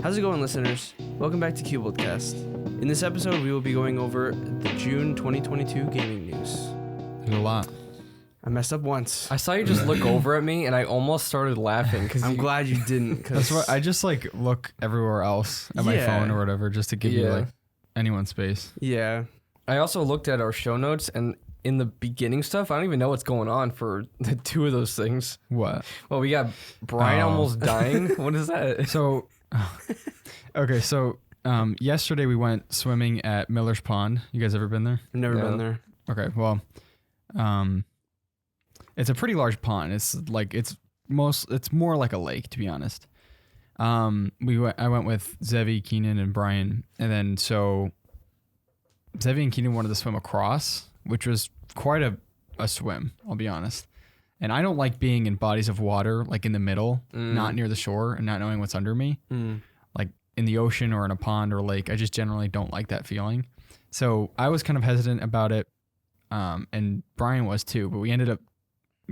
How's it going, listeners? Welcome back to CuboldCast. In this episode, we will be going over the June 2022 gaming news. There's a lot. I messed up once. I saw you just look over at me, and I almost started laughing. I'm glad you didn't. That's why I just like look everywhere else at my phone or whatever, just to give you like anyone's space. Yeah. I also looked at our show notes, and in the beginning stuff, I don't even know what's going on for the two of those things. What? Well, we got Brian almost dying. What is that? So, okay, so yesterday we went swimming at Miller's Pond. You guys ever been there? I've never been there. Okay, well, it's a pretty large pond. It's more like a lake, to be honest. I went with Zevi, Keenan, and Brian, and then so Zevi and Keenan wanted to swim across, which was quite a swim, I'll be honest. And I don't like being in bodies of water, like in the middle, not near the shore, and not knowing what's under me. Like in the ocean or in a pond or lake, I just generally don't like that feeling. So I was kind of hesitant about it, and Brian was too, but we ended up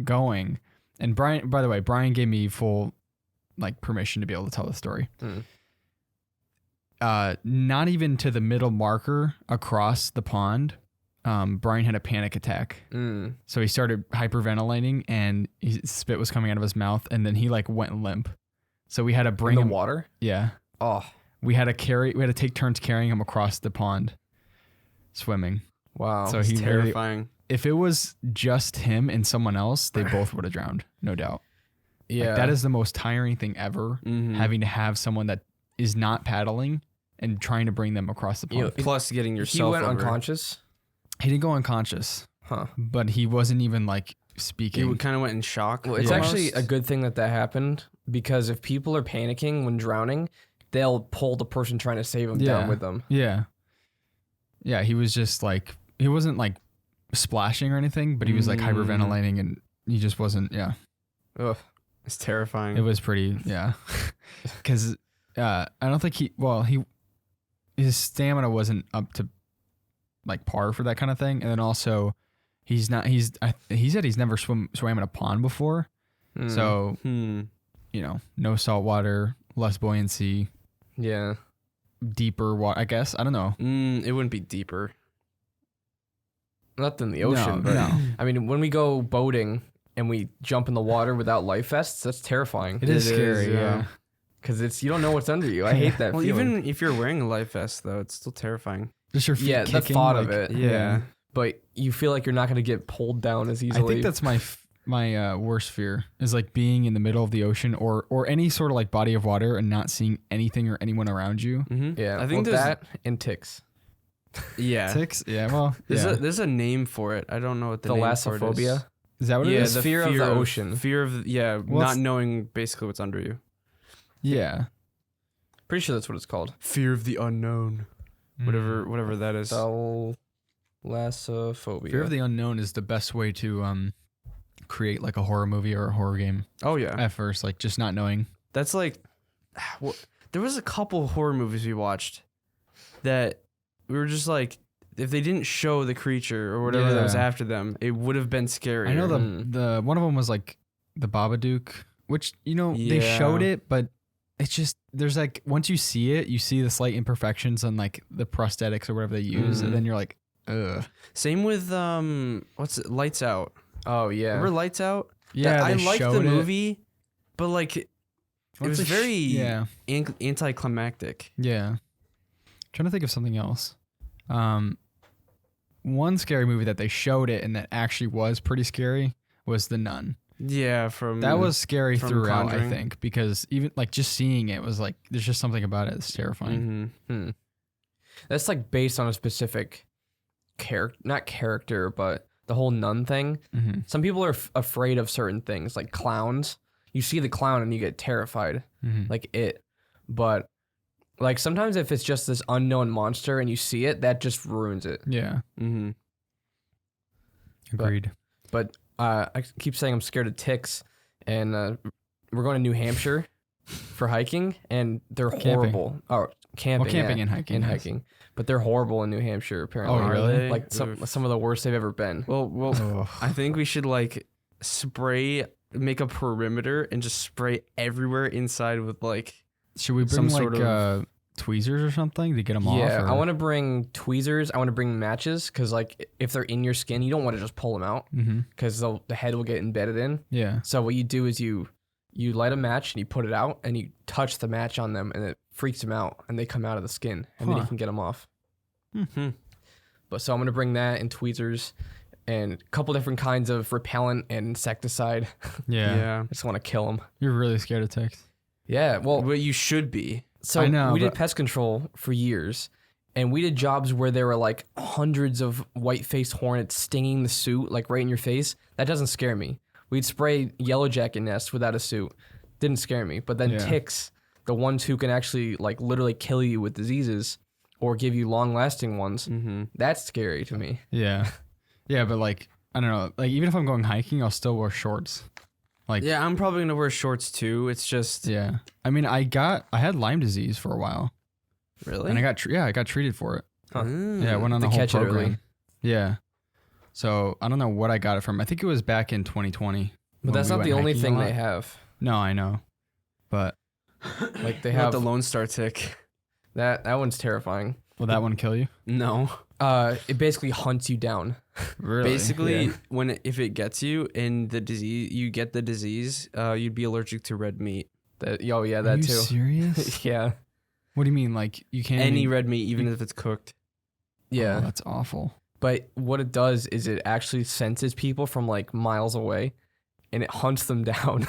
going. And Brian, by the way, Brian gave me full like permission to be able to tell the story. Not even to the middle marker across the pond, Brian had a panic attack. So he started hyperventilating and his spit was coming out of his mouth, and then he like went limp. So we had to bring in him the water. Yeah. Oh, We had to take turns carrying him across the pond swimming. wow. So It's he terrifying. If it was just him and someone else, they both would have drowned, no doubt. Yeah. Like, that is the most tiring thing ever, having to have someone that is not paddling and trying to bring them across the pond. Plus getting He yourself went over. unconscious. He didn't go unconscious, Huh. but he wasn't even like speaking. He kind of went in shock. Well, it's almost. actually a good thing that happened, because if people are panicking when drowning, they'll pull the person trying to save them down with them. Yeah. Yeah, he was just like, he wasn't like splashing or anything, but he was like hyperventilating and he just wasn't, Ugh. It's terrifying. It was pretty, because I don't think his stamina wasn't up to like par for that kind of thing. And then also he said he's never swam in a pond before. So, no salt water, less buoyancy, Yeah. deeper water, I guess. I don't know. It wouldn't be deeper. Not in the ocean, but no. I mean, when we go boating and we jump in the water without life vests, that's terrifying. It is scary, yeah. Because you don't know what's under you. I hate that Well, feeling. even if you're wearing a life vest, though, it's still terrifying. Just your feet Yeah, kicking, the thought of like- it. Yeah. But you feel like you're not going to get pulled down as I easily. think that's my worst fear is like being in the middle of the ocean or any sort of like body of water and not seeing anything or anyone around you. Yeah, I think well, there's that and ticks. Yeah. Ticks? Yeah, well, There's a name for it. I don't know what the name for it is. Thalassophobia. is that what it Yeah, is? the fear of the ocean. Fear of Well, not it's- knowing basically what's under you. Yeah. Pretty sure that's what it's called. Fear of the unknown. Whatever that is. Thalassophobia. Fear of the unknown is the best way to create like a horror movie or a horror game Oh yeah. at first, like just not knowing. That's like there was a couple horror movies we watched that we were just like, if they didn't show the creature or whatever that was Yeah. after them, it would have been scary. I know the one of them was like the Babadook, which they Yeah. showed it, but it's just there's like once you see it, you see the slight imperfections on like the prosthetics or whatever they use, and then you're like, ugh. Same with what's it? Lights Out. Oh, yeah. Remember Lights Out? Yeah, I they liked the showed it. movie, but like it What's was the very yeah. anticlimactic. Yeah. Trying to think of something else. One scary movie that they showed it and that actually was pretty scary was The Nun. Yeah, That was scary from throughout, Conjuring. I think, because even like just seeing it was like there's just something about it that's terrifying. That's like based on a specific not character, but the whole nun thing. Some people are afraid of certain things, like clowns. You see the clown and you get terrified, like it. But like sometimes if it's just this unknown monster and you see it, that just ruins it. Yeah. Agreed. But I keep saying I'm scared of ticks, and we're going to New Hampshire for hiking, and they're horrible. Oh, camping. Well, camping yeah, and hiking. and yes. hiking. But they're horrible in New Hampshire, apparently. Oh, really? Like some of the worst they've ever been. Well, Ugh. I think we should like make a perimeter and just spray everywhere inside with like Should we bring some like sort of tweezers or something to get them off? Yeah, or- I want to bring tweezers. I want to bring matches because, like, if they're in your skin, you don't want to just pull them out because the head will get embedded in. Yeah. So what you do is you light a match and you put it out and you touch the match on them and it freaks them out and they come out of the skin and then you can get them off. But so I'm gonna bring that and tweezers and a couple different kinds of repellent and insecticide. Yeah. I just want to kill them. You're really scared of ticks. Yeah. Well, But you should be. so I know, we did but- pest control for years, and we did jobs where there were like hundreds of white-faced hornets stinging the suit, like right in your face. That doesn't scare me. We'd spray yellow jacket nests without a suit. Didn't scare me. But then Yeah. ticks, the ones who can actually like literally kill you with diseases or give you long-lasting ones, that's scary to me. Yeah. Yeah, but like I don't know. Like even if I'm going hiking, I'll still wear shorts. Like Yeah, I'm probably gonna wear shorts too. It's just yeah. I mean, I had Lyme disease for a while, really. and I got treated for it. Huh. Yeah, I went on They the whole catch it early. program. Yeah. So I don't know what I got it from. I think it was back in 2020. But when that's we not went the only hiking a thing lot. they have. No, I know, but Like they Not have the Lone Star tick. that one's terrifying. will that one kill you? No. It basically hunts you down. Really? Basically, if it gets you and you get the disease, you'd be allergic to red meat. That oh yeah, Are that you too. serious? Yeah. What do you mean? Like you can't Any even- red meat, even if it's cooked. Yeah. Oh, that's awful. But what it does is it actually senses people from like miles away and it hunts them down.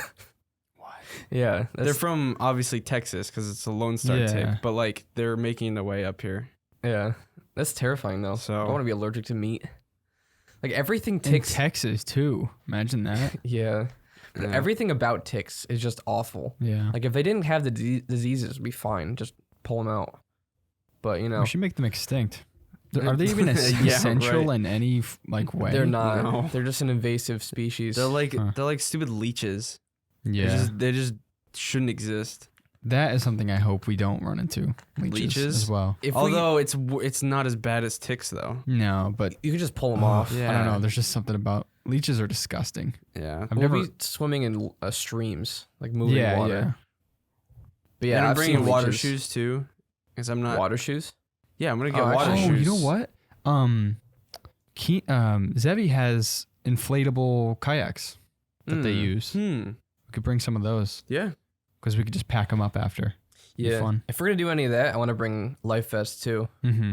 What? Yeah. They're from obviously Texas because it's a Lone Star Yeah. tick, but like they're making their way up here. yeah. That's terrifying though. So- I want to be allergic to meat. Like everything In ticks. Texas too. Imagine that. Yeah. Yeah. Everything about ticks is just awful. Yeah. Like if they didn't have the diseases, it'd be fine. Just pull them out. But you know, We should make them extinct. Are they even Yeah, essential right. in any like way? they're not. No. They're just an invasive species. They're like Huh. they're like stupid leeches. Yeah. They just shouldn't exist. That is something I hope we don't run into. Leeches? as well. if Although it's not as bad as ticks though. No, but you could just pull them off. Yeah. I don't know. There's just something about leeches are disgusting. Yeah. I've We'll never. be swimming in streams, like moving Yeah, water. yeah. But yeah, and I'm I've bringing seen water leeches. shoes too, because I'm not. Water shoes? Yeah, I'm gonna get Oh, water actually- Oh, shoes. you know what? Zevi has inflatable kayaks that they use. We could bring some of those Yeah. because we could just pack them up after. Be Yeah. fun. If we're gonna do any of that, I want to bring life vests too. Mm-hmm.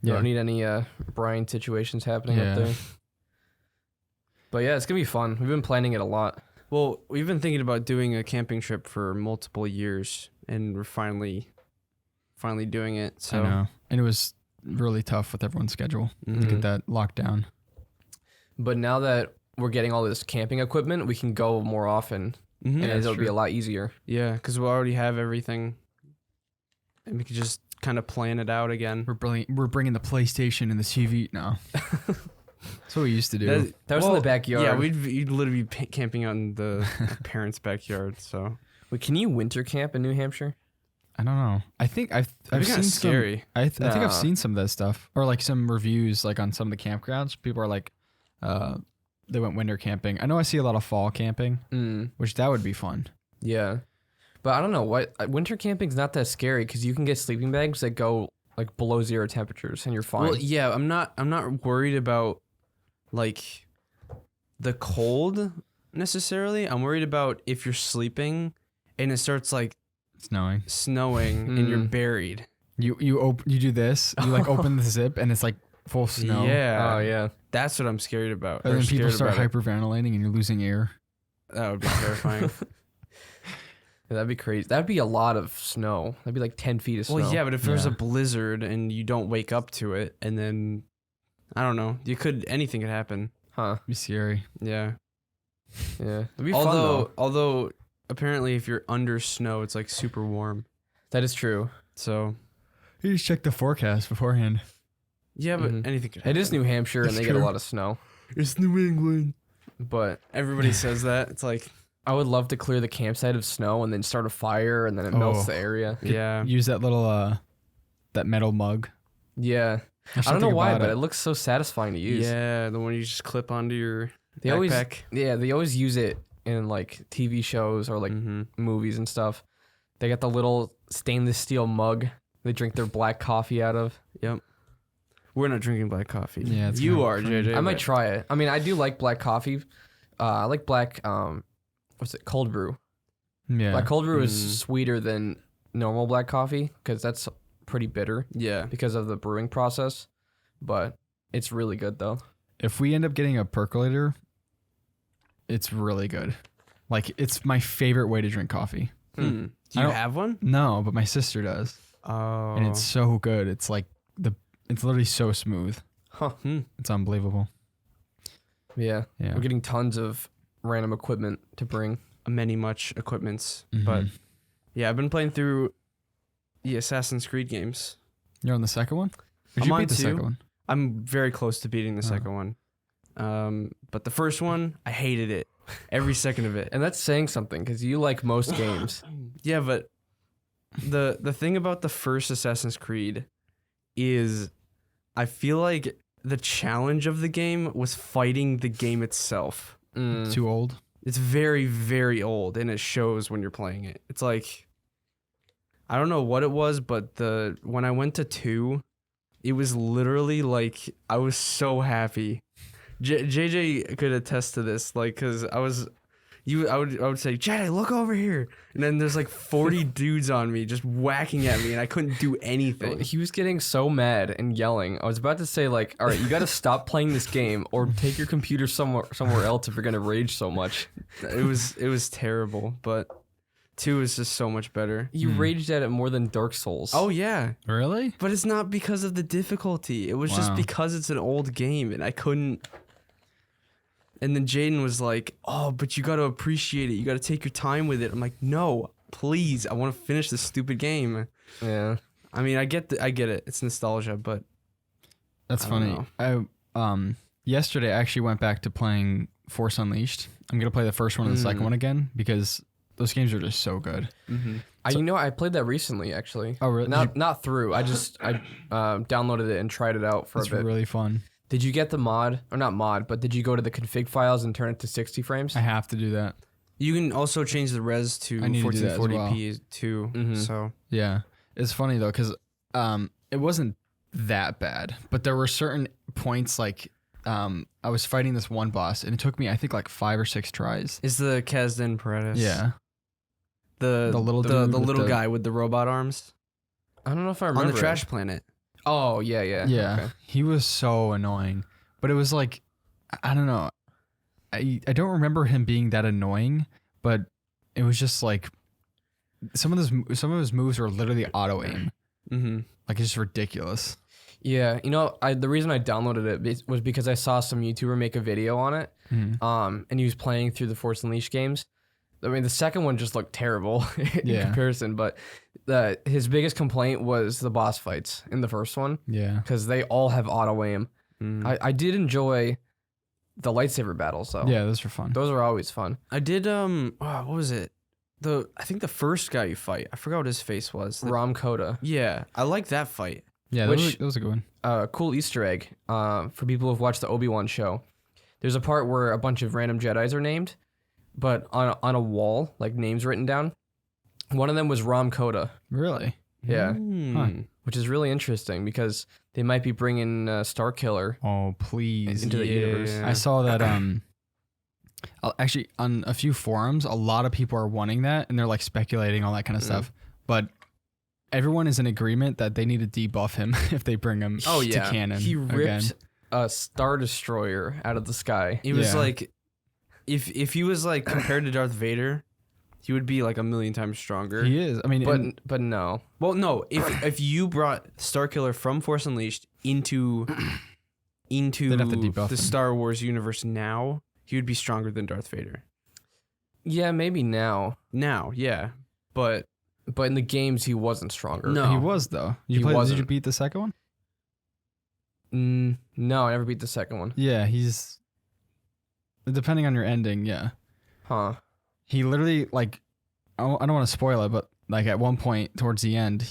Yeah. Don't need any brine situations happening Yeah. up there. But yeah, it's gonna be fun. We've been planning it a lot. Well, we've been thinking about doing a camping trip for multiple years, and we're finally doing it. So I know. And it was really tough with everyone's schedule to Mhm. get that locked down. But now that we're getting all this camping equipment, we can go more often, Mhm. and that's it'll be true. a lot easier. Yeah, because we already have everything, and we could just kind of plan it out again. We're bringing the PlayStation and the TV now. That's what we used to do. That was in the backyard. Yeah, you'd literally be camping out in the parents' backyard. So Wait, can you winter camp in New Hampshire? I don't know. I think I've it'd be seen kind of some. scary. I think Nah. I've seen some of that stuff, or like some reviews, like on some of the campgrounds. People are like, they went winter camping. I know I see a lot of fall camping, which that would be fun. Yeah. But I don't know what winter camping's not that scary because you can get sleeping bags that go like below 0 temperatures and you're fine. Well, yeah, I'm not worried about like the cold necessarily. I'm worried about if you're sleeping and it starts like Snowing. snowing and you're buried. You do this. You like open the zip and it's like full snow. Yeah. Oh yeah. That's what I'm scared about. And or then people scared start about it. hyperventilating and you're losing air. That would be terrifying. Yeah, that'd be crazy. That'd be a lot of snow. That'd be like 10 feet of snow. Well, yeah, but if there's a Yeah. blizzard and you don't wake up to it, and then I don't know, anything could happen. Huh. Be scary. Yeah. Yeah. It'd be fun though. Although apparently if you're under snow, it's like super warm. That is true. So You just check the forecast beforehand. yeah, but Mhm. anything could happen. It is New Hampshire and That's they get a true. lot of snow. It's New England. But Everybody says that. It's like I would love to clear the campsite of snow and then start a fire and then it melts Oh. the area. yeah. Use that little that metal mug. Yeah. There's I don't know something why, about but it. it looks so satisfying to use. Yeah, the one you just clip onto your They always backpack. they always use it in like TV shows or like Mhm. movies and stuff. They got the little stainless steel mug they drink their black coffee out of. Yep. We're not drinking black coffee. Yeah, it's you kinda are, cream. JJ. I might but- try it. I mean, I do like black coffee. I like black, what's it, cold brew. Yeah. Black cold brew is sweeter than normal black coffee because that's pretty bitter Yeah. because of the brewing process. But it's really good though. If we end up getting a percolator, it's really good. Like, it's my favorite way to drink coffee. Do you have one? No, but my sister does. Oh. And it's so good. It's like it's literally so smooth. Huh. It's unbelievable. Yeah. Yeah. We're getting tons of random equipment to bring. many much equipments. Mhm. But yeah, I've been playing through the Assassin's Creed games. You're on the second one? Or did I'm you on beat the two. second one? I'm very close to beating the second one. But the first one, I hated it. Every second of it. And that's saying something because you like most games. Yeah, but the thing about the first Assassin's Creed is I feel like the challenge of the game was fighting the game itself. Too old? It's very, very old, and it shows when you're playing it. It's like, I don't know what it was, but when I went to 2, it was literally like, I was so happy. JJ could attest to this, like, because I would say, JJ, look over here. And then there's like 40 dudes on me just whacking at me, and I couldn't do anything. He was getting so mad and yelling. I was about to say, like, all right, you got to stop playing this game or take your computer somewhere else if you're going to rage so much. It was terrible, but 2 is just so much better. You raged at it more than Dark Souls. Oh, yeah. Really? But it's not because of the difficulty. It was just Wow. because it's an old game and I couldn't. And then Jaden was like, "Oh, but you got to appreciate it. You got to take your time with it." I'm like, "No, please. I want to finish this stupid game." Yeah. I mean, I get it. It's nostalgia, but That's I don't funny. I yesterday I actually went back to playing Force Unleashed. I'm gonna play the first one and the second one again because those games are just so good. I played that recently, actually. Oh, really? Not through. I downloaded it and tried it out for It's a bit. really fun. Did you get the mod, or not mod, but did you go to the config files and turn it to 60 frames? I have to do that. you can also change the res to I need to do that as 1440p too. So Yeah, it's funny though because it wasn't that bad, but there were certain points like I was fighting this one boss and it took me I think like 5 or 6 tries. is the Kazdan Paredes. Yeah, The little the dude with little the- guy with the robot arms I don't know if I remember. on the it. trash planet. Oh, yeah, yeah. yeah. Okay. He was so annoying, but it was like I don't know. I don't remember him being that annoying, but it was just like some of his moves were literally auto aim. Mm-hmm. Like it's just ridiculous. Yeah, the reason I downloaded it was because I saw some YouTuber make a video on it, and he was playing through the Force Unleashed games. I mean, the second one just looked terrible in Yeah. comparison, but his biggest complaint was the boss fights in the first one Yeah. because they all have auto aim. I did enjoy the lightsaber battles though. Yeah, those are fun. Those are always fun. I did what was it? I think the first guy you fight. I forgot what his face was. Ram Koda. Yeah, I like that fight. Yeah, Which- that was a good one. Cool Easter egg for people who've watched the Obi-Wan show. There's a part where a bunch of random Jedis are named, but on a wall, like names written down. One of them was Ram Koda. Really? Yeah, Huh. which is really interesting because they might be bringing Starkiller Oh, please. into the universe. I saw that actually on a few forums, a lot of people are wanting that and they're like speculating all that kind of stuff. But everyone is in agreement that they need to debuff him if they bring him Oh to yeah, canon. he again. ripped a Star Destroyer out of the sky. It was Yeah. like, if he was like compared to Darth Vader, he would be like a million times stronger. He is. I mean, But no. Well, no, if you brought Starkiller from Force Unleashed into They'd have to debuff the him. Star Wars universe now, he would be stronger than Darth Vader. Yeah, maybe now. Now, yeah, but But in the games, he wasn't stronger. No. he was though. He Did you wasn't. beat the second one? No, I never beat the second one. Yeah, he's depending on your ending. Yeah, Huh. he literally like I don't want to spoil it, but like at one point towards the end,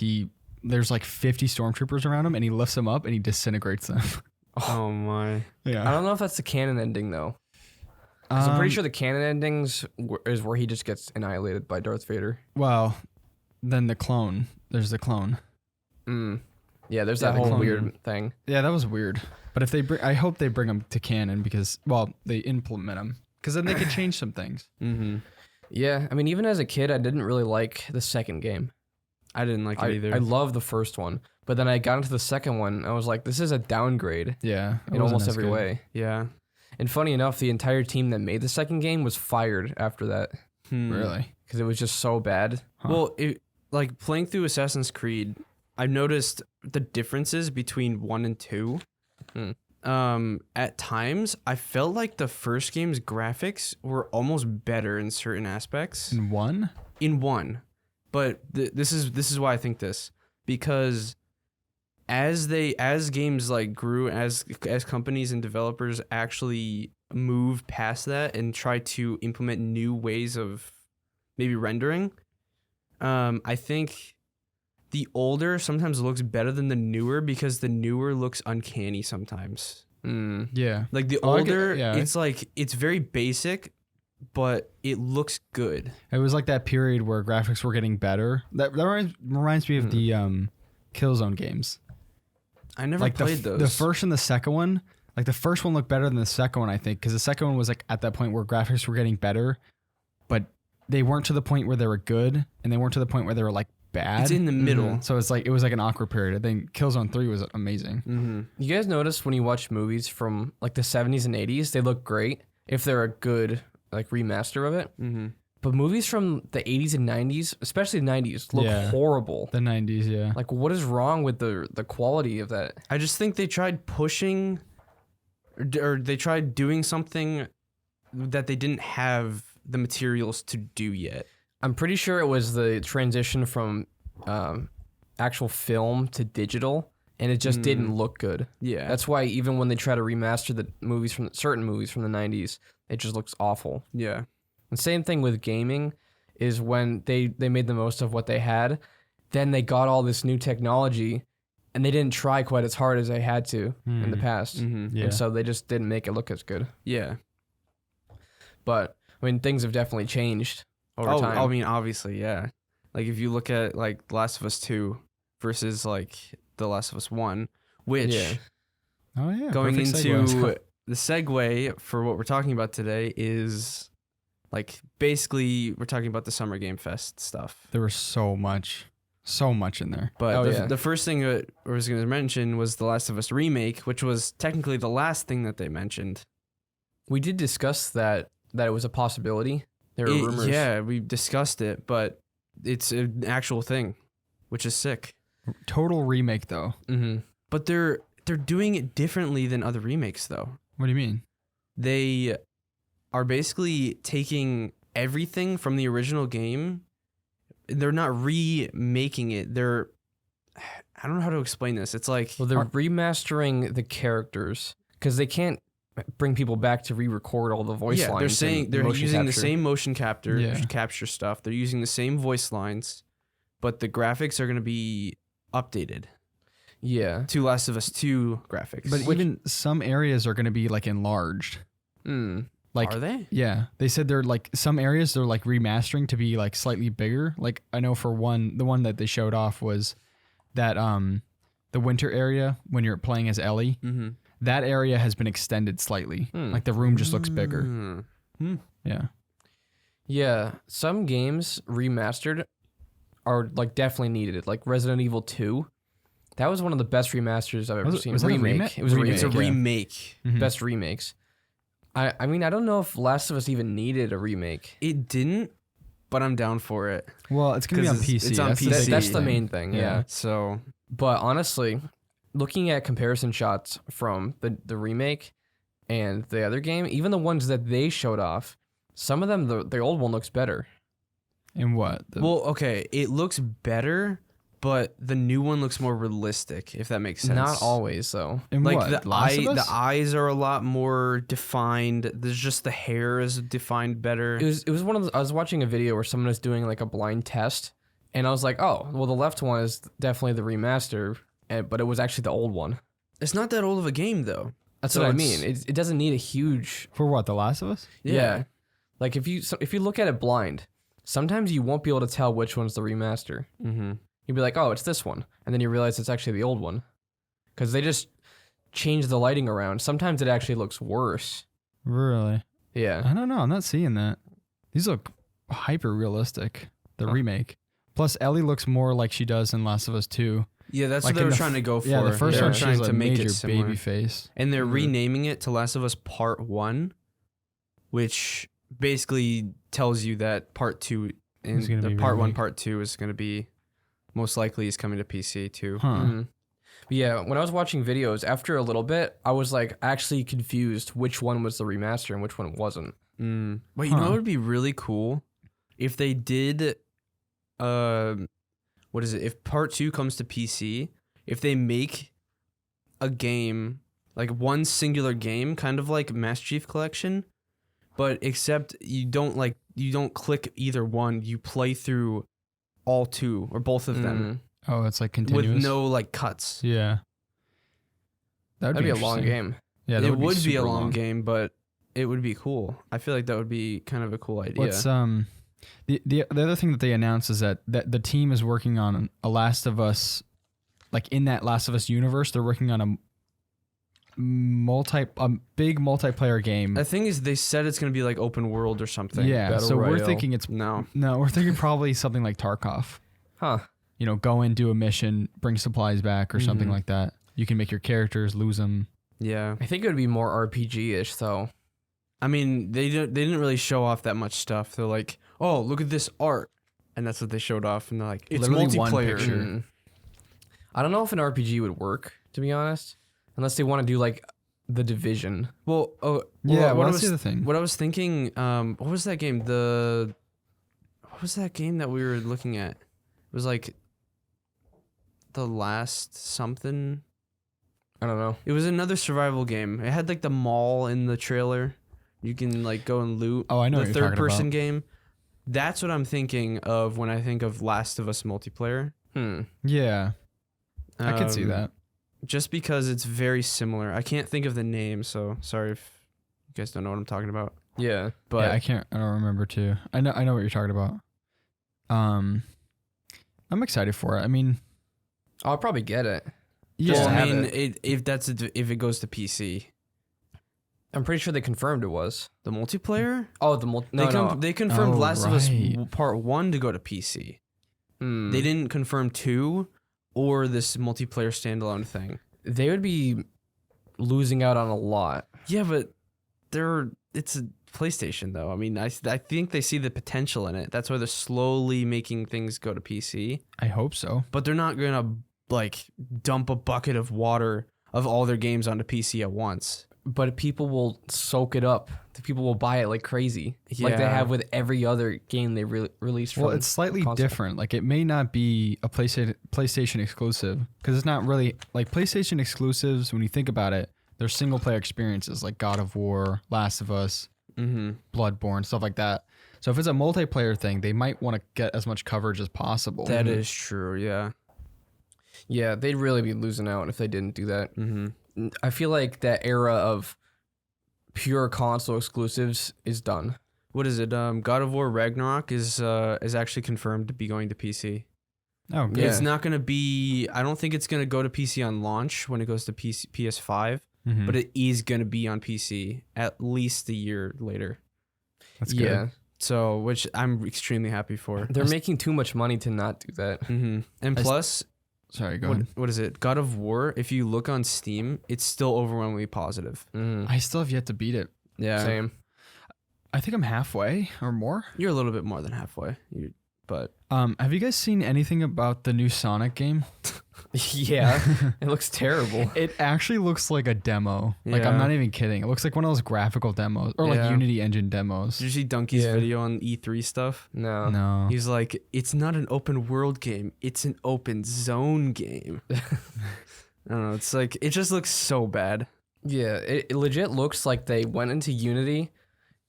there's like 50 stormtroopers around him, and he lifts them up and he disintegrates them. oh my, I Yeah, don't know if that's the canon ending, though. 'Cause I'm pretty sure the canon endings is where he just gets annihilated by Darth Vader. Well, then the clone. There's the clone. Yeah, there's Yeah, that the whole clone. weird thing. Yeah, that was weird. But if I hope they bring them to canon because, well, they implement them because then they could change some things. Mm-hmm. Yeah, I mean, even as a kid, I didn't really like the second game. I didn't like it either. I love the first one, but then I got into the second one. I was like, this is a downgrade Yeah, in almost every way. Yeah. And funny enough, the entire team that made the second game was fired after that Really? because it was just so bad. Huh. Well, like playing through Assassin's Creed, I've noticed the differences between 1 and 2. At times, I felt like the first game's graphics were almost better in certain aspects. In one? In 1. But this is why I think this, because as games like grew, as companies and developers actually moved past that and tried to implement new ways of maybe rendering, I think the older sometimes looks better than the newer because the newer looks uncanny sometimes. Yeah. Like the Oh, I get- older, yeah. it's like it's very basic, but it looks good. It was like that period where graphics were getting better. That reminds me of the Killzone games. I never Like played those. The first and the second one, like the first one looked better than the second one, I think, because the second one was like at that point where graphics were getting better, but they weren't to the point where they were good, and they weren't to the point where they were like bad. It's in the middle. So it was like an awkward period. I think Killzone 3 was amazing. Mm-hmm. You guys notice when you watch movies from like the 70s and 80s, they look great if they're a good like remaster of it. Mm-hmm. But movies from the 80s and 90s, especially the 90s, look Yeah. horrible. The 90s, yeah. Like, what is wrong with the quality of that? I just think they tried pushing, or they tried doing something that they didn't have the materials to do yet. I'm pretty sure it was the transition from actual film to digital, and it just didn't look good. Yeah, That's why even when they try to remaster the movies from certain movies from the 90s, it just looks awful. yeah, And same thing with gaming is when they made the most of what they had, then they got all this new technology and they didn't try quite as hard as they had to in the past. mm-hmm. Yeah. And so they just didn't make it look as good. yeah. But I mean, things have definitely changed over time. I mean, obviously, yeah. Like if you look at like Last of Us 2 versus like The Last of Us 1, which Yeah. Oh, yeah. going perfect into segue. the segue for what we're talking about today is like basically we're talking about the Summer Game Fest stuff. There was so much in there. But Oh, yeah. the first thing that I was going to mention was The Last of Us Remake, which was technically the last thing that they mentioned. We did discuss that it was a possibility. There were rumors. Yeah, we discussed it, but it's an actual thing, which is sick. Total remake, though. Mm-hmm. But they're doing it differently than other remakes, though. What do you mean? They are basically taking everything from the original game. They're not remaking it. I don't know how to explain this. It's like Well, they're remastering the characters because they can't bring people back to re-record all the voice lines. they're saying and they're motion using the capture. same motion Yeah. capture stuff. They're using the same voice lines, but the graphics are going to be updated Yeah. to Last of Us 2 graphics. But even some areas are going to be like enlarged. Like, are they? yeah, they said they're like some areas they're like remastering to be like slightly bigger. Like I know for the one that they showed off was that the winter area when you're playing as Ellie. Mm-hmm. That area has been extended slightly. Like the room just looks bigger. Mm-hmm. Yeah. Yeah. Some games remastered are like definitely needed. Like Resident Evil 2. That was one of the best remasters I've ever seen. Was that a remake? It was a remake. It's a Yeah. remake. Mhm. Best remakes. I mean, I don't know if Last of Us even needed a remake. It didn't, but I'm down for it. Well, it's gonna be on 'Cause PC. it's on That's the PC. big That's the thing. main thing, yeah. So But honestly, looking at comparison shots from the remake and the other game, even the ones that they showed off, some of them, the old one looks better. In what? well, okay, it looks better, but the new one looks more realistic, if that makes sense. Not always, though. In Like what? the Last of Us? eyes are a lot more defined. There's just the hair is defined better. It was one of the, I was watching a video where someone was doing like a blind test, and I was like, oh, well, the left one is definitely the remaster, but it was actually the old one. It's not that old of a game though. That's So what I it's- mean. It doesn't need a huge For what? The Last of Us? Yeah. Like if you look at it blind, sometimes you won't be able to tell which one's the remaster. Mm-hmm. You'd be like, oh, it's this one. And then you realize it's actually the old one. Because they just change the lighting around. Sometimes it actually looks worse. Really? Yeah. I don't know. I'm not seeing that. These look hyper realistic. The remake. Plus, Ellie looks more like she does in Last of Us 2. Yeah, that's Like what they in were the trying to go for. Yeah, the first they were one, trying she's to a make major it similar. baby face. And they're renaming it to Last of Us Part 1, which basically tells you that Part 2 It's gonna and the be Part 1, remake. Part 2 is going to be most likely is coming to PC too. Huh. Mhm. But yeah, when I was watching videos, after a little bit, I was like actually confused which one was the remaster and which one wasn't. Wait, you know what would be really cool? If they did, what is it? If Part 2 comes to PC, if they make a game, like one singular game, kind of like Master Chief Collection, but except you don't click either one, you play through all two or both of them Oh, it's like continuous? with no like cuts. Yeah. That'd be a long interesting. game. Yeah, that it would be a super long game, but it would be cool. I feel like that would be kind of a cool idea. What's the other thing that they announced is that the team is working on a Last of Us, like in that Last of Us universe, they're working on a big multiplayer game. The thing is, they said it's going to be like open world or something. Yeah, Battle so we're Royale. thinking it's No. we're thinking probably something like Tarkov. Huh. You know, go in, do a mission, bring supplies back, or something like that. You can make your characters, lose them. Yeah. I think it would be more RPG-ish though. I mean, they didn't really show off that much stuff. They're like, oh, look at this art. And that's what they showed off. And they're like, it's Literally one multiplayer. picture. Mm. I don't know if an RPG would work, to be honest. Unless they want to do like The Division. Well, Yeah, what I that's was the other thing. What I was thinking, what was that game? What was that game that we were looking at? It was like The Last something. I don't know. It was another survival game. It had like the mall in the trailer. You can like go and loot. Oh, I know the what you're third talking person about. game. That's what I'm thinking of when I think of Last of Us multiplayer. Yeah, I could see that. Just because it's very similar. I can't think of the name, so sorry if you guys don't know what I'm talking about. Yeah. But Yeah, I don't remember too. I know what you're talking about. I'm excited for it. I mean, I'll probably get it. yeah, Just to I have mean, it. if it goes to PC, I'm pretty sure they confirmed it was. the multiplayer. Oh, They confirmed Oh, Last of Us right. Part 1 to go to PC. Hmm. They didn't confirm 2 or this multiplayer standalone thing. They would be losing out on a lot. Yeah, but it's a PlayStation though. I mean, I think they see the potential in it. That's why they're slowly making things go to PC. I hope so. But they're not going to like dump a bucket of water of all their games onto PC at once. But people will soak it up. The people will buy it like crazy, like they Yeah. have with every other game they released. Well, from it's slightly console. different. Like it may not be a PlayStation exclusive because it's not really like PlayStation exclusives. When you think about it, they're single player experiences like God of War, Last of Us, Bloodborne, stuff like that. So if it's a multiplayer thing, they might want to get as much coverage as possible. That is true. Yeah. Yeah, they'd really be losing out if they didn't do that. I feel like that era of pure console exclusives is done. What is it? God of War Ragnarok is actually confirmed to be going to PC. Oh, good. Yeah. It's not going to be. I don't think it's going to go to PC on launch when it goes to PS5, but it is going to be on PC at least a year later. That's good. Yeah, So, which I'm extremely happy for. they're making too much money to not do that. And plus, Sorry, go what, ahead. what is it? God of War. If you look on Steam, it's still overwhelmingly positive. I still have yet to beat it. Yeah, Same. I think I'm halfway or more. You're a little bit more than halfway. But Have you guys seen anything about the new Sonic game? Yeah, it looks terrible. It actually looks like a demo. Like, I'm Yeah. not even kidding. It looks like one of those graphical demos or like Yeah. Unity engine demos. did you see Donkey's Yeah. video on E3 stuff? No. No. He's like, it's not an open world game. It's an open zone game. I don't know. It's like, it just looks so bad. Yeah, it legit looks like they went into Unity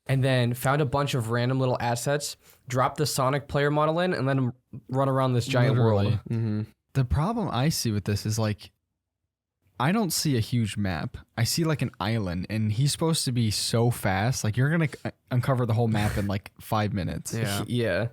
and then found a bunch of random little assets, dropped the Sonic player model in, and let him run around this giant Literally. world. The problem I see with this is like, I don't see a huge map. I see like an island, and he's supposed to be so fast. Like, you're gonna uncover the whole map in like 5 minutes. Yeah. Yeah.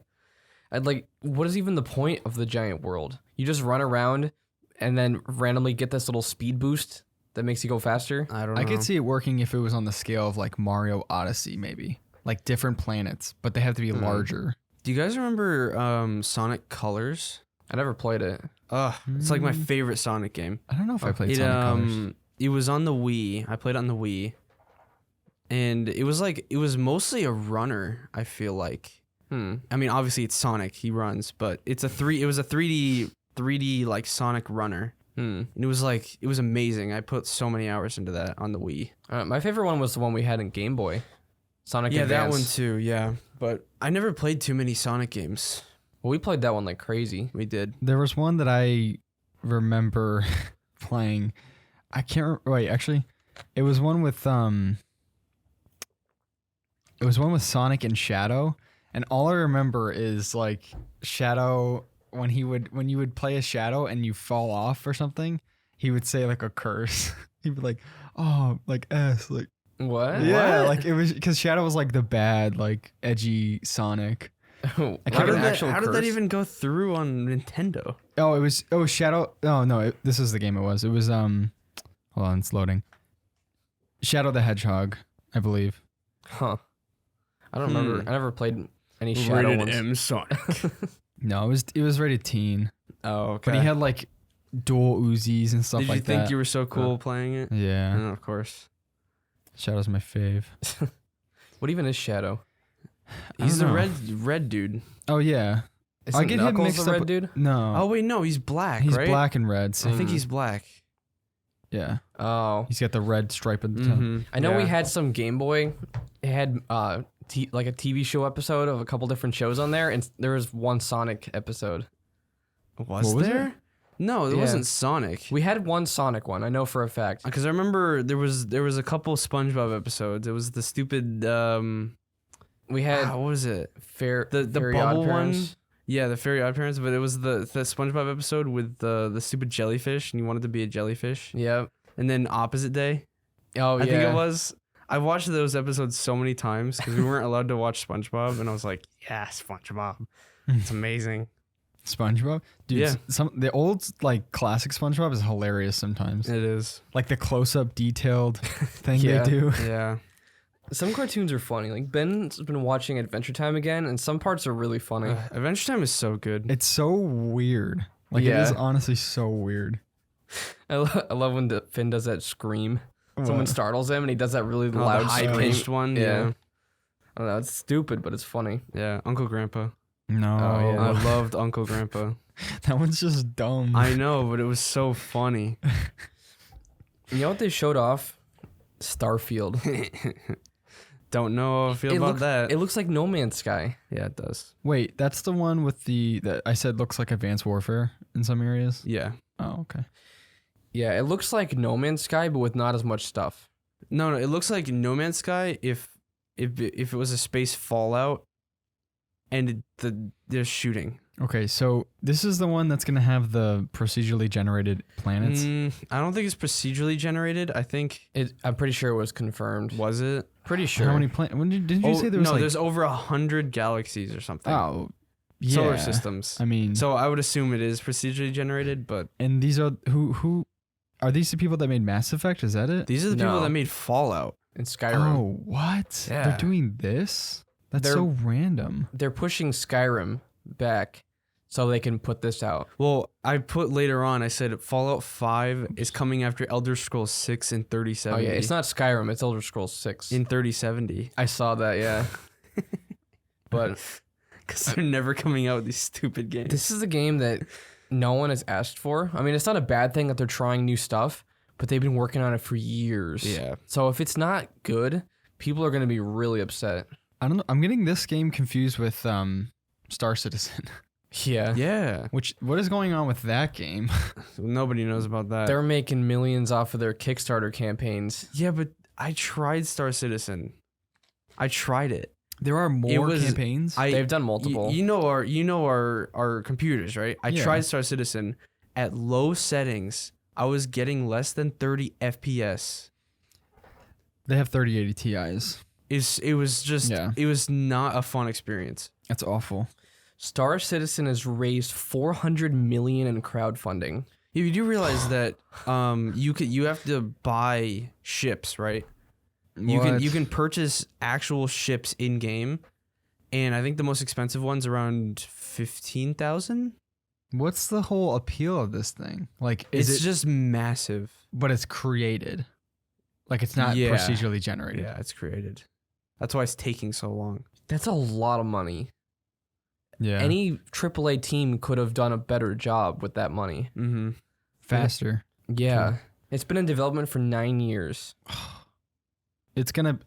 I'd like, what is even the point of the giant world? You just run around and then randomly get this little speed boost that makes you go faster. I don't know. I could see it working if it was on the scale of like Mario Odyssey, maybe like different planets, but they have to be larger. Do you guys remember Sonic Colors? I never played it. It's like my favorite Sonic game. I don't know if I played Sonic Colors. It was on the Wii. I played it on the Wii. And it was mostly a runner, I feel like. I mean, obviously it's Sonic, he runs, but it was a 3D like Sonic runner. And it was amazing. I put so many hours into that on the Wii. My favorite one was the one we had in Game Boy. Sonic Yeah, Advance. that one too, yeah. But I never played too many Sonic games. Well, we played that one like crazy. We did. There was one that I remember playing. I can't wait, actually. It was one with Sonic and Shadow, and all I remember is like Shadow when you would play a Shadow and you fall off or something, he would say like a curse. He'd be like, "Oh, like S, like What? yeah, What? like it was because Shadow was like the bad, like edgy Sonic." How How did did that even go through on Nintendo? Oh, it was Shadow. Oh no, this is the game. It was hold on, it's loading. Shadow the Hedgehog, I believe. Huh. I don't remember. I never played any Shadow Rated ones. M Sonic. No, it was rated teen, Oh, okay. but he had like dual Uzis and stuff Did like you think that. you were so cool playing it? Yeah, Oh, of course. Shadow's my fave. What even is Shadow? He's the don't know. red dude. Oh yeah. Isn't I get him Knuckles mixed the up red with- dude? No, Oh wait, no, he's black. he's right? black and red. So I think he's black. yeah, Oh. he's got the red stripe at the top. I know we Yeah. had some Game Boy. It had like a TV show episode of a couple different shows on there, and there was one Sonic episode. Was What was there? No, it Yeah. wasn't Sonic. We had one Sonic one. I know for a fact. Because I remember there was a couple SpongeBob episodes. It was the stupid We had what was it? the The bubble one. Yeah, the Fairy Odd Parents, but it was the SpongeBob episode with the stupid jellyfish, and he wanted to be a jellyfish. Yep. And then Opposite Day, Oh yeah. I think it was. I watched those episodes so many times because we weren't allowed to watch SpongeBob, and I was like, yeah, SpongeBob, it's amazing. SpongeBob, dude. Yeah. The old like classic SpongeBob is hilarious sometimes. It is. Like the close-up detailed thing Yeah. they do. Yeah. Some cartoons are funny. Like Ben's been watching Adventure Time again, and some parts are really funny. Adventure Time is so good. It's so weird. Like it Yeah. is honestly so weird. I love when Finn does that scream. Someone What? startles him, and he does that really Oh, loud the high scream. pitched one. Yeah. Yeah. I don't know. It's stupid, but it's funny. Yeah. Uncle Grandpa. No, Oh, yeah. I loved Uncle Grandpa. that one's just dumb. I know, but it was so funny. You know what they showed off? Starfield. Don't know how I feel about that. It looks like No Man's Sky. Yeah, it does. Wait, that's the one with that I said looks like Advanced Warfare in some areas. Yeah. Oh, okay. Yeah, it looks like No Man's Sky, but with not as much stuff. No, it looks like No Man's Sky if it was a space Fallout, and they're shooting. Okay, so this is the one that's gonna have the procedurally generated planets. I don't think it's procedurally generated. I think I'm pretty sure it was confirmed. was it? Pretty sure. How many planets? When did you say there was no? like? There's over 100 galaxies or something. Oh, yeah. Solar systems. I mean, So I would assume it is procedurally generated, but and these are who are these the people that made Mass Effect? Is that it? these are the people No. that made Fallout. In Skyrim. Oh, what? Yeah. They're doing this? That's They're- so random. They're pushing Skyrim back so they can put this out. Well, I put later on. I said Fallout 5 is coming after Elder Scrolls 6 in Oh 3070. yeah, it's not Skyrim, it's Elder Scrolls 6. in 3070 I saw that, yeah. But because they're never coming out with these stupid games. this is a game that no one has asked for. I mean, it's not a bad thing that they're trying new stuff, but they've been working on it for years. Yeah. So if it's not good, people are going to be really upset. I don't know. I'm getting this game confused with Star Citizen. Yeah. Yeah. What is going on with that game? Nobody knows about that. They're making millions off of their Kickstarter campaigns. Yeah, but I tried Star Citizen. I tried it. There are more campaigns. They've done multiple. You know our computers, right? I Yeah. tried Star Citizen at low settings. I was getting less than 30 FPS. They have 3080 Ti's. It was just Yeah. it was not a fun experience. That's awful. Star Citizen has raised $400 million in crowdfunding. Yeah, you do realize that you have to buy ships, right? You can purchase actual ships in game, and I think the most expensive one's around 15,000. What's the whole appeal of this thing? Like, It's just massive. but it's created. Like, it's not Yeah. procedurally generated. Yeah, it's created. That's why it's taking so long. That's a lot of money. Yeah. Any AAA team could have done a better job with that money. Mm-hmm. Faster. Yeah. It's been in development for 9 years.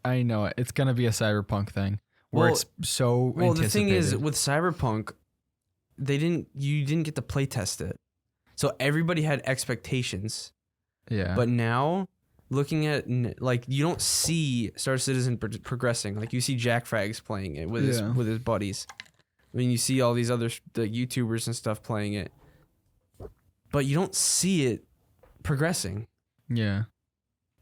I know it. It's gonna be a cyberpunk thing where Well- it's so Well, the thing is, anticipated. with Cyberpunk, you didn't get to play test it, so everybody had expectations. yeah. But now, looking at like, you don't see Star Citizen progressing. Like, you see Jack Frags playing it with his buddies. I mean, you see all these other the YouTubers and stuff playing it, but you don't see it progressing. yeah.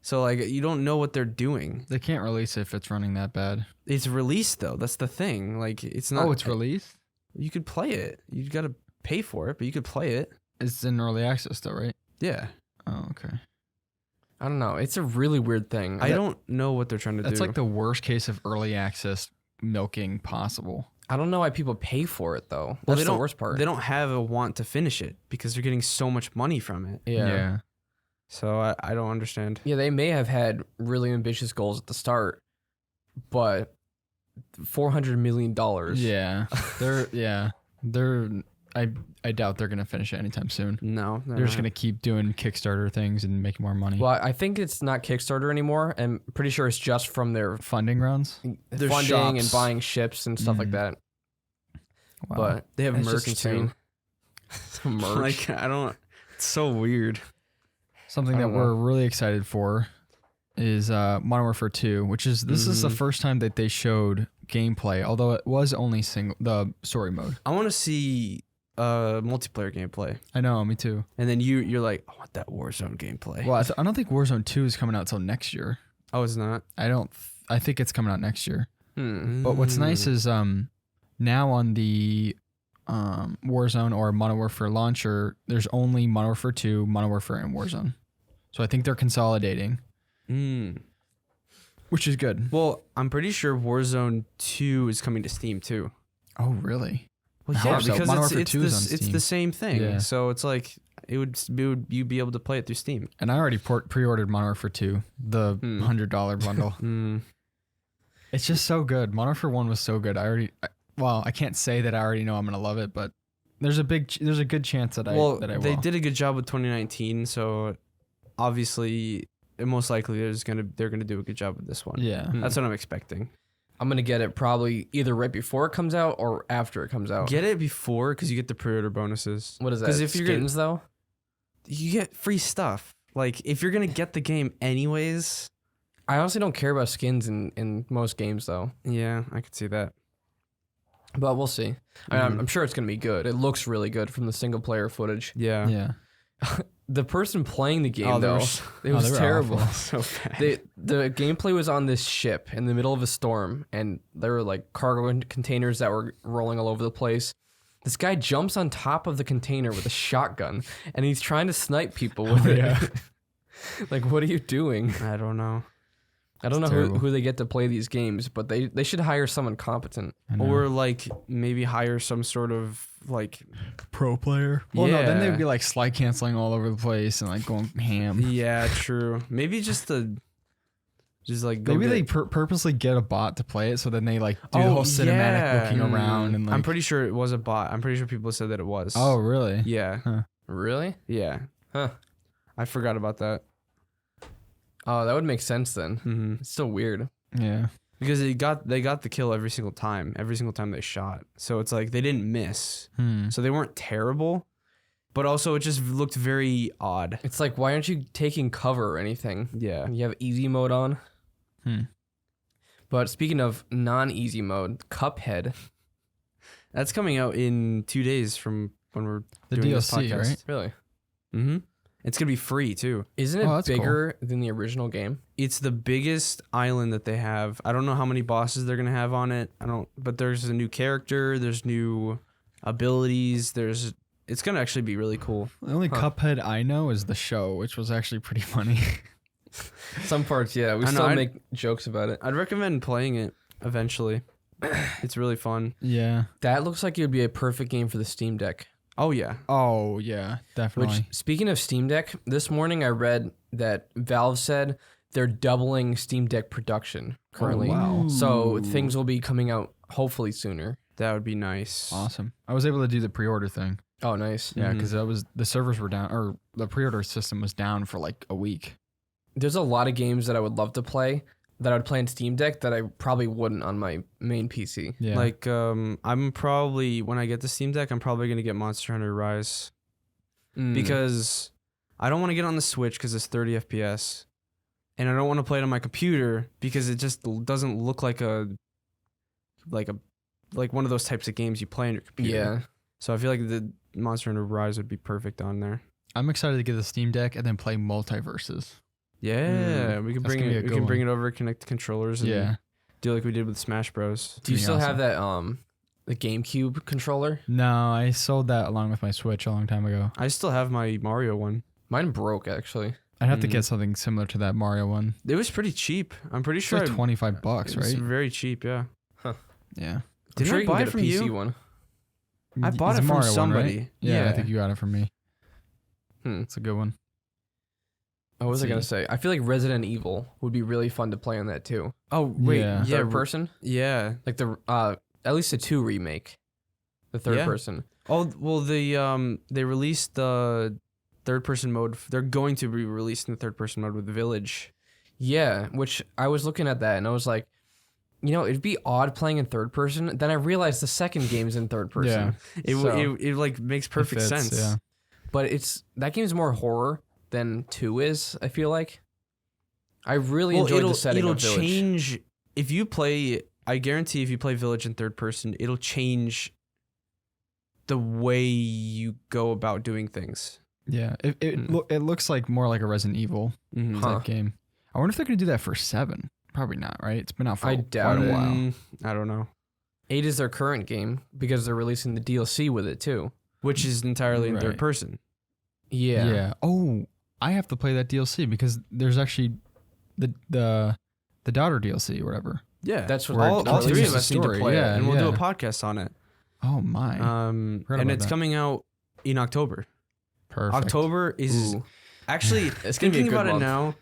So like, you don't know what they're doing. They can't release it if it's running that bad. It's released though. That's the thing. Like, it's not. Oh, it's released? You could play it. You got to pay for it, but you could play it. It's in early access though, right? Yeah. Oh, okay. I don't know. It's a really weird thing. I don't know what they're trying to do. That's like the worst case of early access milking possible. I don't know why people pay for it though. Well, That's they the don't- worst part. They don't have a want to finish it because they're getting so much money from it. Yeah. So I don't understand. Yeah, they may have had really ambitious goals at the start, but $400 million. Yeah. I doubt they're gonna finish it anytime soon. No, They're just gonna keep doing Kickstarter things and making more money. Well, I think it's not Kickstarter anymore. I'm pretty sure it's just from their Funding rounds? Their funding and shops. buying ships and stuff like that. Wow. But They have it's just merch too. insane. Merch. Like, I don't. It's so weird. Something I that don't know. we're really excited for is Modern Warfare 2, which is this is the first time that they showed gameplay, although it was only the story mode. I want to see multiplayer gameplay, I know, me too. and then you're like, I want that Warzone gameplay. Well, I don't think Warzone 2 is coming out till next year. Oh, it's not. I think it's coming out next year. Hmm. But what's nice is now on the Warzone or Modern Warfare launcher, there's only Modern Warfare 2, Modern Warfare, and Warzone. So I think they're consolidating, which is good. Well, I'm pretty sure Warzone 2 is coming to Steam too. Oh, really? Well, I hope so. because Modern it's, Warfare it's, 2 is this, on it's Steam. the same thing. Yeah. So it's like you'd be able to play it through Steam. And I already pre-ordered Modern Warfare 2, the $100 bundle. It's just so good. Modern Warfare 1 was so good. I can't say that I already know I'm gonna love it, but there's a good chance that I will. They did a good job with 2019, so obviously, most likely they're gonna do a good job with this one. Yeah. That's what I'm expecting. I'm going to get it probably either right before it comes out or after it comes out. Get it before because you get the pre-order bonuses. What is that? Because if you're Skins, though? you get free stuff. Like, if you're gonna get the game anyways, I honestly don't care about skins in most games, though. yeah, I could see that. But we'll see. I'm sure it's going to be good. It looks really good from the single-player footage. Yeah. Yeah. The person playing the game, Oh, though, it was they were terrible. So bad. The gameplay was on this ship in the middle of a storm, and there were like cargo containers that were rolling all over the place. This guy jumps on top of the container with a shotgun, and he's trying to snipe people with it. yeah. Like, what are you doing? I don't know. I don't know terrible. who they get to play these games, but they should hire someone competent. I know. Or like maybe hire some sort of like pro player. Well, no, then Yeah. they'd be like slide canceling all over the place and like going ham. yeah, true. Maybe just like go Maybe get, they purposely get a bot to play it, so then they like do the whole cinematic yeah. looking around and like. I'm pretty sure it was a bot. I'm pretty sure people said that it was. Oh, really? Yeah. Really? Yeah. Huh. I forgot about that. Oh, that would make sense then. Mm-hmm. It's still weird. Yeah. Because they got the kill every single time they shot. So it's like they didn't miss. So they weren't terrible, but also it just looked very odd. It's like, why aren't you taking cover or anything? Yeah. You have easy mode on. Hmm. But speaking of non-easy mode, Cuphead. That's coming out in 2 days from when we're The doing this DLC, podcast. right? Really? Mm-hmm. It's gonna be free too. Isn't Oh, it that's bigger than the original game? It's the biggest island that they have. I don't know how many bosses they're gonna have on it. But there's a new character. There's new abilities. It's gonna actually be really cool. The only Cuphead I know is the show, which was actually pretty funny. Some parts, yeah. We still make jokes about it. I'd recommend playing it eventually. It's really fun. Yeah. That looks like it would be a perfect game for the Steam Deck. Oh yeah. Oh yeah, definitely. Which, speaking of Steam Deck, this morning I read that Valve said they're doubling Steam Deck production currently. Oh, wow. So things will be coming out hopefully sooner. That would be nice. Awesome. I was able to do the pre-order thing. Oh, nice. Yeah, because the servers were down, or the pre-order system was down for like a week. There's a lot of games that I would love to play that I would play on Steam Deck that I probably wouldn't on my main PC. Yeah. Like I'm probably when I get the Steam Deck, I'm probably gonna get Monster Hunter Rise because I don't want to get on the Switch because it's 30 FPS, and I don't want to play it on my computer because it just doesn't look like one of those types of games you play on your computer. Yeah. So I feel like the Monster Hunter Rise would be perfect on there. I'm excited to get the Steam Deck and then play Multiverses. Yeah, we can That's bring gonna be it. a We good can bring one. it over, connect the controllers, and do like we did with Smash Bros. Do you Pretty still have awesome. that the GameCube controller? No, I sold that along with my Switch a long time ago. I still have my Mario one. Mine broke actually. I'd have to get something similar to that Mario one. It was pretty cheap. I'm pretty It's sure. like $25, It was right? very cheap. Yeah. Yeah. I'm Did sure I you can buy get it a from PC you? one. I bought It's it a from Mario one, somebody. right? Yeah, I Yeah. think you got it from me. It's a good one. Oh, what was I Let's gonna see. say? I feel like Resident Evil would be really fun to play on that too. Oh wait, Yeah. yeah, Third person, yeah. like the at least the 2 remake, the third Yeah. person. Oh well, they released the third person mode. They're going to be releasing the third person mode with the Village. Yeah, which I was looking at that and I was like, it'd be odd playing in third person. Then I realized the second game's in third person. Yeah. It like makes perfect fits, sense. yeah. But that game's more horror than 2 is. I feel like. I really enjoyed the setting it'll of Village. change if you play. I guarantee if you play Village in third person, it'll change the way you go about doing things. Yeah. It looks like more like a Resident Evil Mhm. Huh. type game. I wonder if they're going to do that for 7. Probably not, right? It's been out for I quite doubt a it. while. I don't know. 8 is their current game because they're releasing the DLC with it too. Which is entirely in Right. third person. Yeah. Oh, I have to play that DLC because there's actually the daughter DLC or whatever. Yeah, That's what Where all it three continues of the us need to story, play yeah, it, and we'll do a yeah. podcast on it. Oh my. Heard And about it's that. coming out in October. Perfect. October is Ooh. actually It's gonna be a thinking good about month. it now.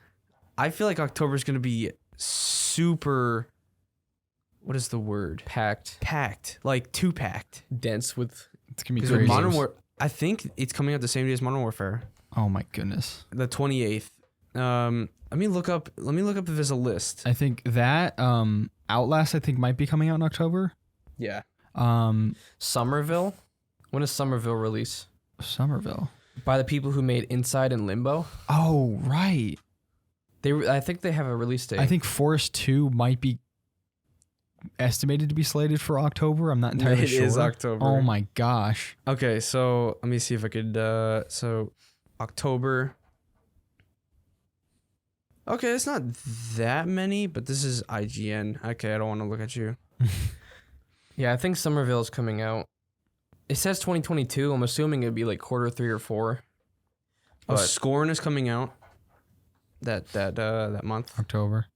I feel like October is going to be super. What is the word? Packed, like too packed. Dense with It's going to be Because crazy. with Modern War, I think it's coming out the same day as Modern Warfare, Oh my goodness. the 28th. Let me look up if there's a list. I think that Outlast I think might be coming out in October. Yeah. Somerville. When does Somerville release? Somerville. By the people who made Inside and Limbo. Oh, right. I think they have a release date. I think Forest 2 might be estimated to be slated for October. I'm not entirely It sure. is October. Oh my gosh. Okay, so let me see if I could. So October. Okay, it's not that many, but this is IGN. Okay, I don't want to look at you. Yeah, I think Somerville's coming out. It says 2022. I'm assuming it'd be like quarter 3 or 4. Oh, But Scorn is coming out. That month. October.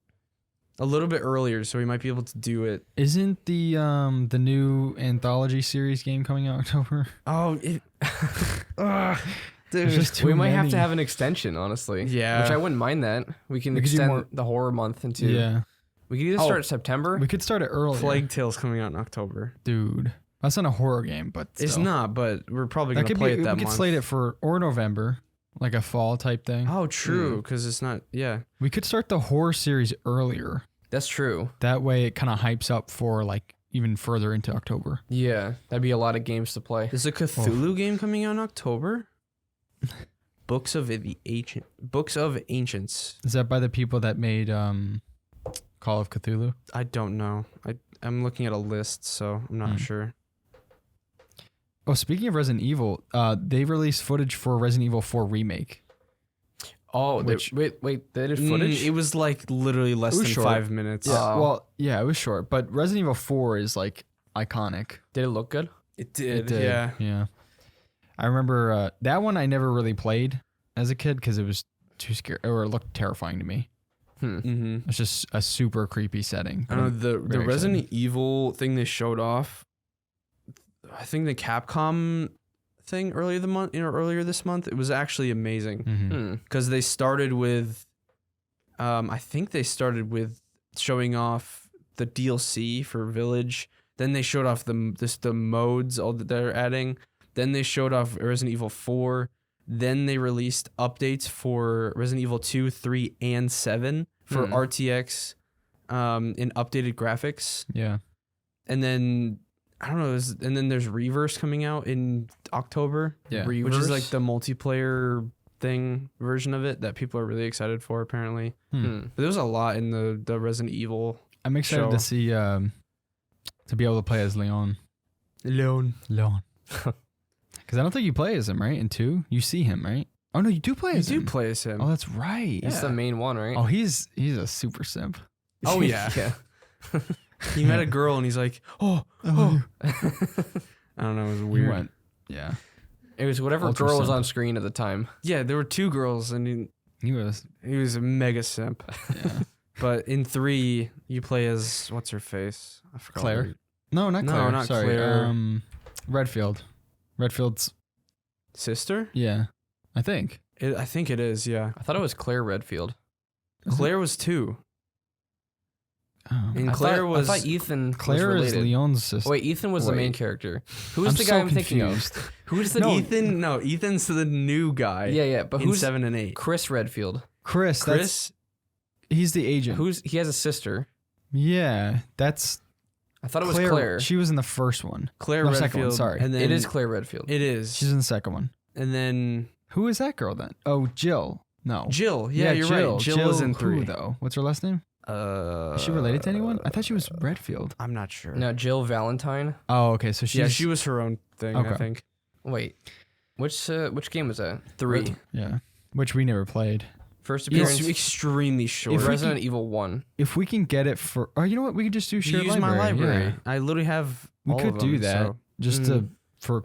A little bit earlier, so we might be able to do it. Isn't the new anthology series game coming out October? Oh, it. There's Dude. just too we might have many. to have an extension, honestly. Yeah. Which I wouldn't mind that. We can We could do extend more- the horror month into. Yeah. We could either Oh, start September. We could start it early. Plague Tale's coming out in October. Dude. That's not a horror game, but It's still. not, but we're probably That gonna could play be it that we could month. slate it for November, like a fall type thing. Oh, true, because it's not. Yeah. We could start the horror series earlier. That's true. That way it kind of hypes up for like even further into October. Yeah, that'd be a lot of games to play. There's a Cthulhu game coming out in October. Books of Ancients. Is that by the people that made Call of Cthulhu? I don't know. I'm looking at a list, so I'm not sure. Oh, speaking of Resident Evil, they released footage for Resident Evil 4 Remake. Oh, wait, they did footage? It was like literally less It was than short. 5 minutes. Yeah. Well, yeah, it was short, but Resident Evil 4 is like iconic. Did it look good? It did. did. Yeah. Yeah. I remember that one I never really played as a kid because it was too scary or it looked terrifying to me. Mm-hmm. It's just a super creepy setting. I don't know, the very Resident Evil thing they showed off. I think the Capcom thing earlier this month, it was actually amazing Mm-hmm. because they started with, I think they started with showing off the DLC for Village. Then they showed off the modes all that they're adding. Then they showed off Resident Evil 4. Then they released updates for Resident Evil 2, 3, and 7 for RTX in updated graphics. Yeah. And then, I don't know, and then there's Reverse coming out in October. Yeah. Which is like the multiplayer thing version of it that people are really excited for, apparently. But there was a lot in the Resident Evil I'm excited show. to see to be able to play as Leon. Leon. Because I don't think you play as him, right? In 2, you see him, right? Oh no, you do play as him. You do play as him. Oh, that's right. He's the main one, right? Oh, he's a super simp. Oh, yeah. He met a girl and he's like, oh. I don't know, it was He weird. went, yeah. It was whatever Ultra girl was simp. on screen at the time. Yeah, there were 2 girls and He was. he was a mega simp. Yeah. But in 3, you play as, what's her face? I forgot. Claire? No, not No, Claire. not Sorry. Claire. Redfield. Redfield's. Sister? Yeah, I think. I think it is, yeah. I thought it was Claire Redfield. Claire was 2. Oh. And I Claire was... thought Ethan Claire was is related. Leon's sister. Wait, Ethan was the main Wait. character. Who is I'm the so guy I'm thinking confused. of? Who is the Ethan's the new guy. Yeah, but in who's 7 and 8. Chris Redfield? Chris. He's the agent. He has a sister. Yeah, that's I thought it was Claire. She was in the first one. Claire No, Redfield. second one, sorry. And then It is Claire Redfield. It is. She's in the second one. And then Who is that girl then? Oh, Jill. No. Jill. Yeah, you're right. Jill was in 3. Who, though? What's her last name? Is she related to anyone? I thought she was Redfield. I'm not sure. Now Jill Valentine. Oh, okay. So she was her own thing, I Okay. think. Wait, which game was that? 3. Yeah. Which we never played. First It's appearance. extremely short. If we Resident Evil 1. If we can get it for, oh, you know what? We could just do You shared use library. my library. Yeah. I literally have We all could of do them, that so just to for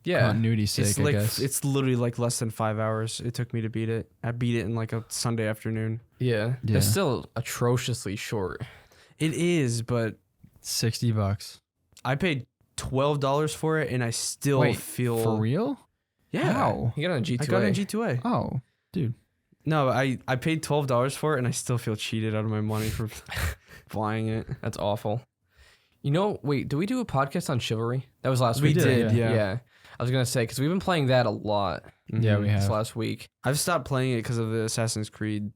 Yeah. continuity's sake, it's I like guess. it's literally like less than 5 hours it took me to beat it. I beat it in like a Sunday afternoon. Yeah. Yeah. It's still atrociously short. It is, but $60. I paid $12 for it and I still Wait, feel for real? Yeah. How? You got it on G2A. I got it in G2A. Oh, dude. No, I paid $12 for it and I still feel cheated out of my money for buying it. That's awful. You know, wait, did we do a podcast on Chivalry? That was last We week. did, yeah. yeah. I was going to say, because we've been playing that a lot Yeah, we this have. last week. I've stopped playing it because of the Assassin's Creed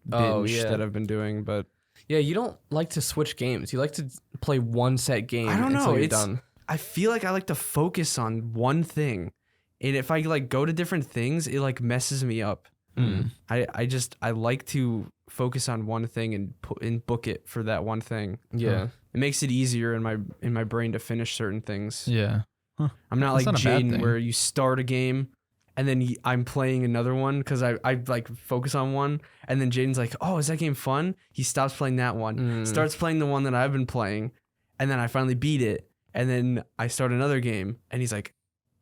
binge Oh, yeah. that I've been doing, but Yeah, you don't like to switch games. You like to play one set game I don't know. until you're It's- done. I feel like I like to focus on one thing. And if I like go to different things, it like messes me up. Mm. I like to focus on one thing and book it for that one thing. Yeah. It makes it easier in my brain to finish certain things. Yeah. I'm not That's like not a bad Jaden thing. where you start a game and then I'm playing another one because I like focus on one and then Jaden's like, oh, is that game fun? He stops playing that one, starts playing the one that I've been playing, and then I finally beat it, and then I start another game and he's like,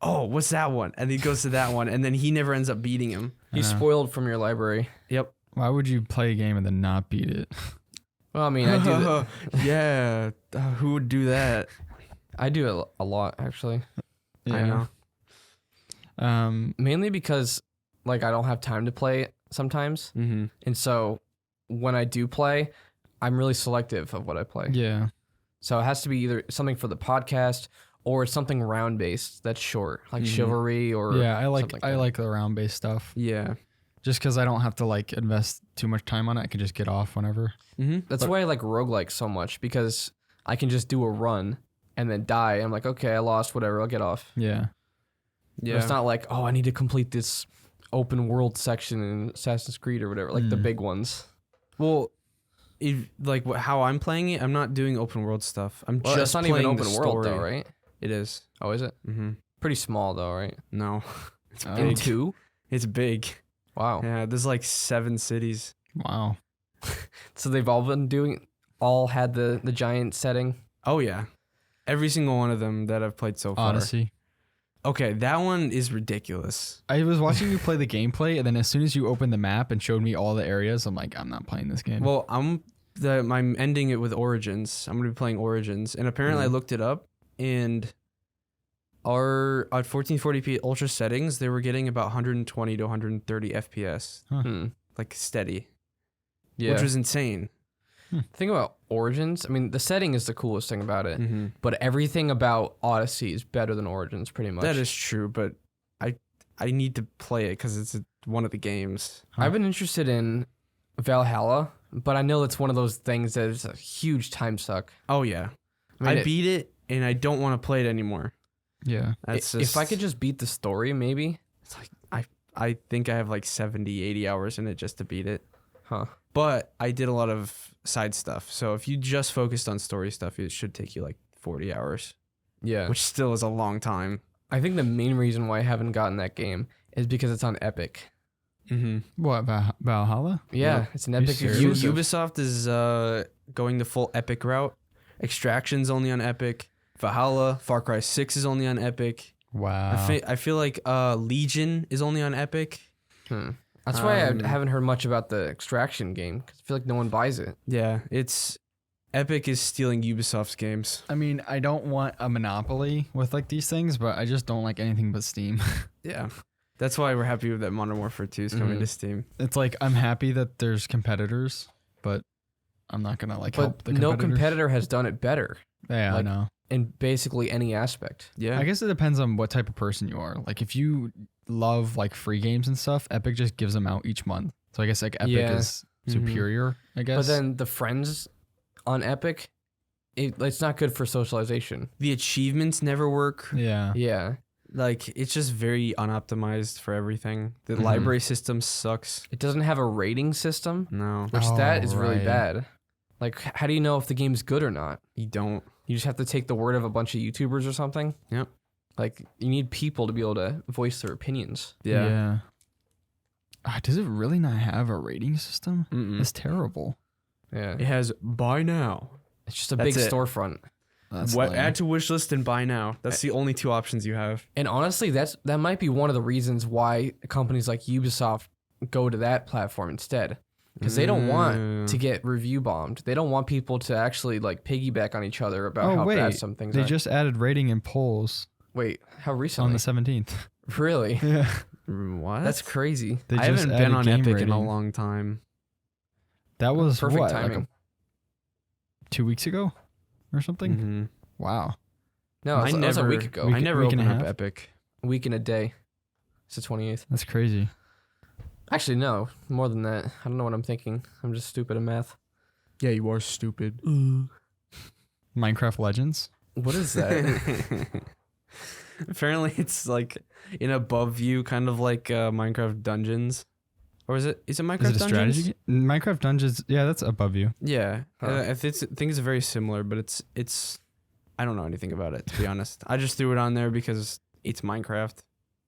oh, what's that one? And he goes to that one and then he never ends up beating him. He's spoiled from your library. Yep. Why would you play a game and then not beat it? Well, I mean, I do that. Yeah. Who would do that? I do it a lot, actually. I know. Mainly because, like, I don't have time to play it sometimes. Mm-hmm. And so when I do play, I'm really selective of what I play. Yeah. So it has to be either something for the podcast or something round based that's short, like Chivalry or Yeah, I like something I that. like the round based stuff. Yeah. Just because I don't have to like invest too much time on it, I can just get off whenever. Mm-hmm. That's why I like roguelikes so much, because I can just do a run and then die. I'm like, okay, I lost, whatever, I'll get off. Yeah. But Yeah. it's not like, oh, I need to complete this open world section in Assassin's Creed or whatever, like the big ones. Well, like how I'm playing it, I'm not doing open world stuff. I'm Well, just it's not playing even the open world story. though, right? It is. Oh, is it? Mm-hmm. Pretty small though, right? No, it's Oh. big. In 2? It's big. Wow. Yeah, there's like 7 cities. Wow. So they've all had the giant setting. Oh yeah. Every single one of them that I've played so far. Odyssey. Okay, that one is ridiculous. I was watching you play the gameplay, and then as soon as you opened the map and showed me all the areas, I'm like, I'm not playing this game. Well, I'm ending it with Origins. I'm gonna be playing Origins, and apparently I looked it up, and our at 1440p ultra settings, they were getting about 120 to 130 FPS, like steady, which was insane. The thing about Origins, I mean, the setting is the coolest thing about it, Mm-hmm. but everything about Odyssey is better than Origins, pretty much. That is true, but I need to play it because it's one of the games. I've been interested in Valhalla, but I know it's one of those things that is a huge time suck. Oh yeah, I mean, I beat it, and I don't want to play it anymore. Yeah. That's if I could just beat the story, maybe. It's like I think I have like 70, 80 hours in it just to beat it. Huh. But I did a lot of side stuff. So if you just focused on story stuff, it should take you like 40 hours, Yeah. which still is a long time. I think the main reason why I haven't gotten that game is because it's on Epic. Mm-hmm. What, Valhalla? Yeah, it's an Epic serious? exclusive. Ubisoft is going the full Epic route. Extraction's only on Epic. Valhalla, Far Cry 6 is only on Epic. Wow. I feel like Legion is only on Epic. That's why I haven't heard much about the Extraction game, because I feel like no one buys it. Yeah, Epic is stealing Ubisoft's games. I mean, I don't want a monopoly with like these things, but I just don't like anything but Steam. Yeah. That's why we're happy with that Modern Warfare 2 is coming to Steam. It's like, I'm happy that there's competitors, but I'm not going to like help the But no competitors. competitor has done it better Yeah, like- I know. in basically any aspect. Yeah. I guess it depends on what type of person you are. Like if you love like free games and stuff, Epic just gives them out each month. So I guess like Epic Yeah. is superior, I guess. But then the friends on Epic, it's not good for socialization. The achievements never work. yeah. Yeah. Like, it's just very unoptimized for everything. The library system sucks. It doesn't have a rating system, No, which that is really right. bad. Like, how do you know if the game's good or not? you don't. You just have to take the word of a bunch of YouTubers or something? Yep. Like, you need people to be able to voice their opinions. Yeah. Does it really not have a rating system? Mm-mm. It's terrible. Yeah. It has buy now. It's just a That's big it. storefront. That's What lame. add to wish list and buy now. That's the only two options you have. And honestly, that might be one of the reasons why companies like Ubisoft go to that platform instead. Because they don't want to get review bombed. They don't want people to actually like piggyback on each other about how bad some things they are. just added rating in polls Wait, how on recently? the 17th. Really? Yeah. What? That's crazy. They I just haven't been added on game Epic in a rating. long time. That was Perfect what, timing. like 2 weeks ago or something? Mm-hmm. Wow. No, it was a week ago. Week- I never week and opened a up half? Epic. A week and a day. It's the 28th. That's crazy. Actually, no. More than that. I don't know what I'm thinking. I'm just stupid at math. Yeah, you are stupid. Minecraft Legends? What is that? Apparently, it's like an above view, kind of like Minecraft Dungeons. Or is it Minecraft Is it a Dungeons? strategy game? Minecraft Dungeons, yeah, that's above you. Yeah. Huh. I think it's very similar, but it's I don't know anything about it, to be honest. I just threw it on there because it's Minecraft.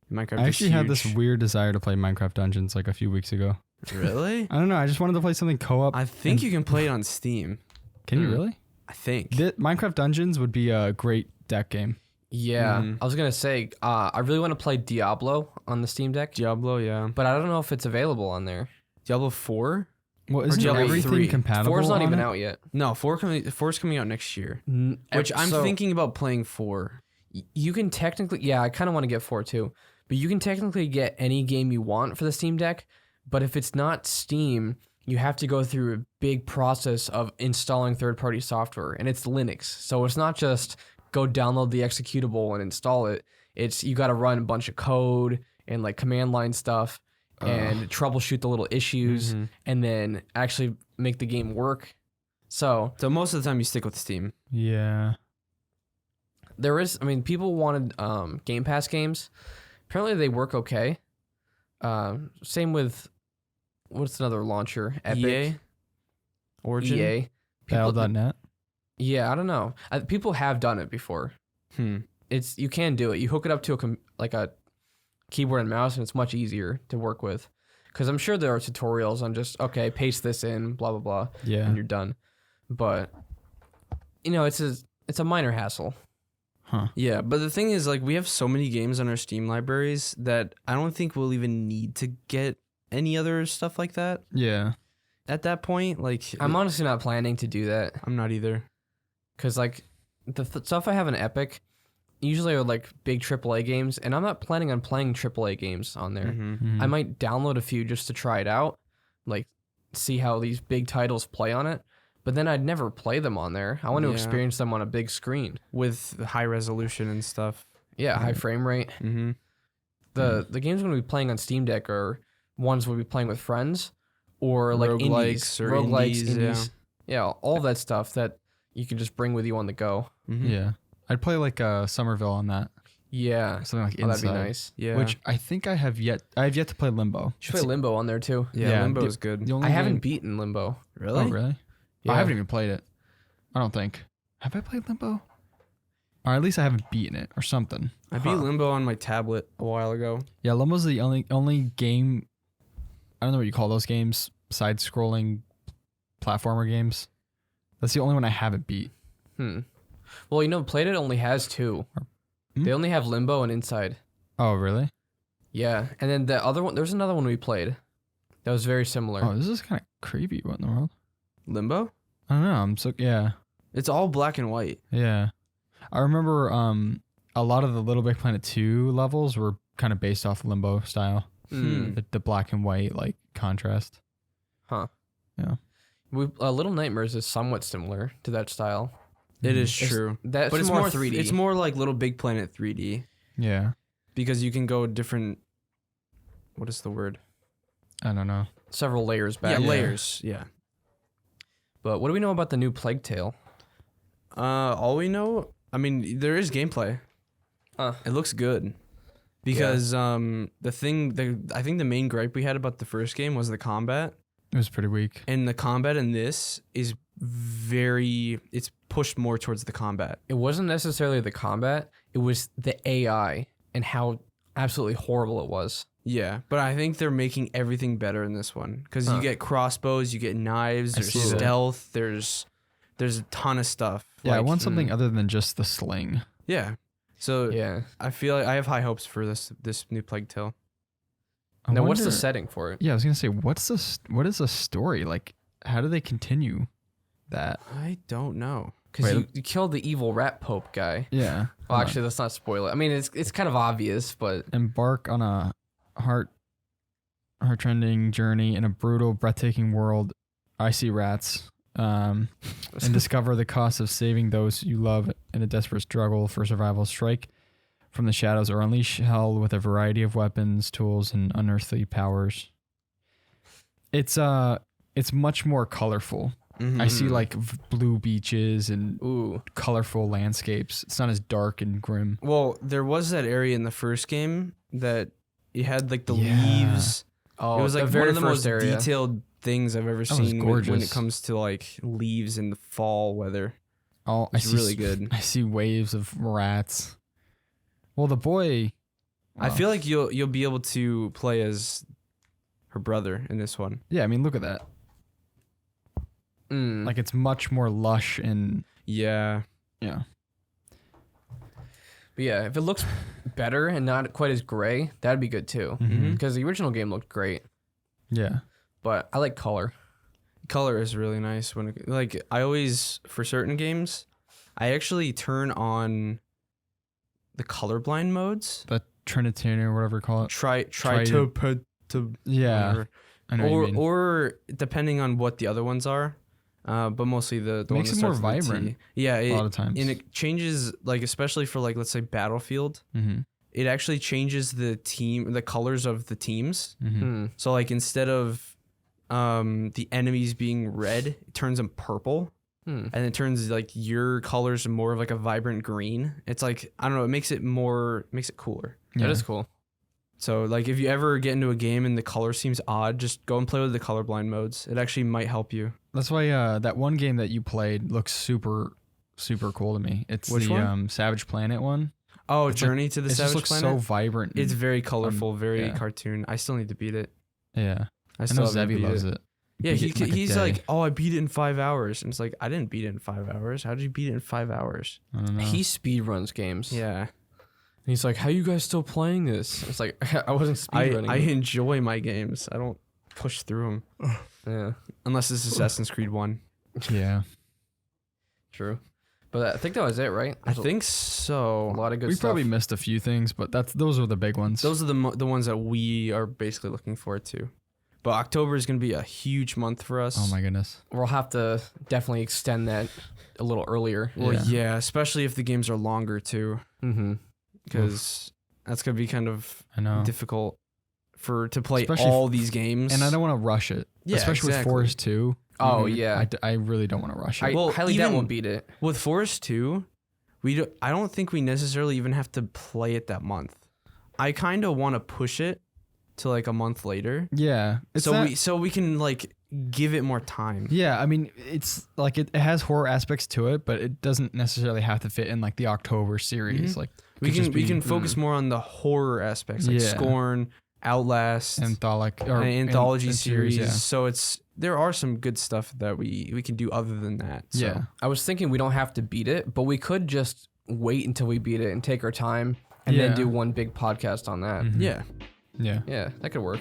Minecraft I is actually had this huge. weird desire to play Minecraft Dungeons like a few weeks ago. Really? I don't know. I just wanted to play something co-op. I think you can play it on Steam. Can you Hmm. really? I think. Minecraft Dungeons would be a great deck game. Yeah. Mhm. I was going to say, I really want to play Diablo on the Steam Deck, Diablo, yeah. but I don't know if it's available on there. Diablo 4? Well, isn't Diablo everything 3? compatible? 4's not on even it? out yet. No, 4's coming out next year. Which I'm So, thinking about playing 4. You can technically, yeah, I kind of want to get 4 too, but you can technically get any game you want for the Steam Deck, but if it's not Steam, you have to go through a big process of installing third-party software, and it's Linux. So it's not just go download the executable and install it. It's you got to run a bunch of code and like command line stuff and troubleshoot the little issues and then actually make the game work. So So most of the time you stick with Steam. Yeah. there is, I mean, people wanted Game Pass games. Apparently they work okay. Same with, what's another launcher? Epic. EA? Origin? EA. People- Battle.net. Yeah, I don't know. People have done it before. It's you can do it. You hook it up to a keyboard and mouse, and it's much easier to work with. Because I'm sure there are tutorials on just paste this in, blah blah blah, Yeah. and you're done. But you know, it's a minor hassle. Huh. Yeah, but the thing is, like, we have so many games on our Steam libraries that I don't think we'll even need to get any other stuff like that Yeah. at that point. Like, I'm honestly not planning to do that I'm not either. because like the stuff I have in Epic usually are like big AAA games, and I'm not planning on playing AAA games on there. Mhm. I might download a few just to try it out, like see how these big titles play on it. But then I'd never play them on there. I want to Yeah. experience them on a big screen. With high resolution and stuff. Yeah, high frame rate. Mm-hmm. The games we're gonna be playing on Steam Deck are ones we'll be playing with friends or like Roguelikes or indies, Yeah, all of that stuff that you can just bring with you on the go. Mm-hmm. Yeah. I'd play like Somerville on that. Yeah, Something like oh, Inside. that'd be nice. Yeah. Which I think I have yet to play Limbo. You should play Limbo on there too. yeah, Limbo the- is good. The only I haven't game- beaten Limbo. Really? Oh, really? Yeah. I haven't even played it. I don't think. Have I played Limbo? Or at least I haven't beaten it or something. I beat Limbo on my tablet a while ago. Yeah, Limbo's the only game. I don't know what you call those games. Side-scrolling platformer games. That's the only one I haven't beat. Well, you know, Played It only has two. Hmm? They only have Limbo and Inside. Oh, really? Yeah, and then the other one, there's another one we played that was very similar. Oh, this is kind of creepy. What in the world? Limbo? I don't know. Yeah. It's all black and white. Yeah. I remember a lot of the Little Big Planet 2 levels were kind of based off Limbo style. The black and white like contrast. Huh. Yeah. Little Nightmares is somewhat similar to that style. It is It's- true. That's But it's more more 3D. It's more like Little Big Planet 3D Yeah. because you can go different. What is the word? I don't know. several layers back. Yeah, layers. Yeah. But what do we know about the new Plague Tale? All we know, I mean, there is gameplay. It looks good. Because I think the main gripe we had about the first game was the combat. It was pretty weak. And the combat in this is it's pushed more towards the combat. It wasn't necessarily the combat, it was the AI and how absolutely horrible it was. Yeah, but I think they're making everything better in this one because you get crossbows, you get knives, I there's see that. stealth, there's a ton of stuff. Yeah, I Like, want something other than just the sling. Yeah, so Yeah. I feel like I have high hopes for this new Plague Tale. I Now, what's the wonder- setting for it? Yeah, I was gonna say, what is the story like? How do they continue that? I don't know. Because Wait. you killed the evil rat pope guy. Yeah. Well, actually, let's not spoil it. I mean, it's kind of obvious, but Embark on a heart-rending journey in a brutal, breathtaking world. I see rats. And discover the cost of saving those you love in a desperate struggle for survival. Strike from the shadows or unleash hell with a variety of weapons, tools, and unearthly powers. It's much more colorful. Mhm. I see like blue beaches and ooh, colorful landscapes. It's not as dark and grim. Well, there was that area in the first game that you had like the Yeah. leaves. oh, It was like the very one of the first most area. detailed things I've ever was seen when it gorgeous. comes to like leaves in the fall weather. Oh, It's really good. I see waves of rats. Well, the boy. I feel like you'll be able to play as her brother in this one. Yeah, I mean, look at that. Mm. Like it's much more lush and Yeah. yeah. But yeah, if it looks better and not quite as gray, that'd be good too. Mhm. Because the original game looked great, Yeah. but I like color. Color is really nice when like I always for certain games, I actually turn on the colorblind modes. The Trinitarian or whatever you call it. Try to- to Yeah. whatever. I know what you mean. or depending on what the other ones are. But mostly the one Makes that it more starts with a T. vibrant Yeah, a lot of times. and it changes like especially for like let's say Battlefield. Mm-hmm. It actually changes the colors of the teams. Mm-hmm. Mm. So like instead of the enemies being red, it turns them purple. Hmm. And it turns like your colors more of like a vibrant green. It's like I don't know, it makes it cooler. That is cool. So like if you ever get into a game and the color seems odd, just go and play with the colorblind modes. It actually might help you. That's why that one game that you played looks super, super cool to me. It's Which the one? Savage Planet one. Oh, It's Journey to the It just Savage looks Planet. so vibrant. It's very colorful, very yeah. cartoon. I still need to beat it. yeah. I I still know haven't Zevi beat loves it. Yeah, beat it in, like, a he's day. like, oh, I beat it in 5 hours. And it's like, I didn't beat it in 5 hours. How did you beat it in 5 hours? I don't know. He speed runs games. Yeah. And he's like, how you guys still playing this? It's like, I wasn't speed running. I enjoy my games. I don't push through them. Yeah, Unless it's Assassin's Creed 1. Yeah. true. But I think that was it, right? I There's think a so. lot of good We stuff. probably missed a few things, but those are the big ones. Those are the ones that we are basically looking forward to. But October is going to be a huge month for us. Oh my goodness. We'll have to definitely extend that a little earlier. Well, Yeah. yeah, especially if the games are longer too, Mm-hmm. because that's going to be kind of I know. difficult to play Especially all these games. And I don't want to rush it. Yeah, Especially exactly. with Forest 2. Oh, Mhm. yeah. I really don't want to rush it. I Well, highly doubt even- we'll beat it. With Forest 2, I don't think we necessarily even have to play it that month. I kind of want to push it to like a month later. Yeah. So we can like give it more time. Yeah, I mean, it's like it has horror aspects to it, but it doesn't necessarily have to fit in like the October series. Mhm. Like We could just can be we can focus more on the horror aspects like Yeah. Scorn, Outlast, an anthology series. Yeah. So there are some good stuff that we can do other than that. So. Yeah. I was thinking we don't have to beat it, but we could just wait until we beat it and take our time and then Yeah. do one big podcast on that. Mhm. Yeah. Yeah. Yeah, that could work.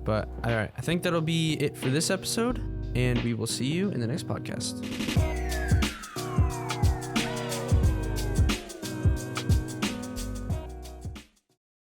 But all right, I think that'll be it for this episode, and we will see you in the next podcast.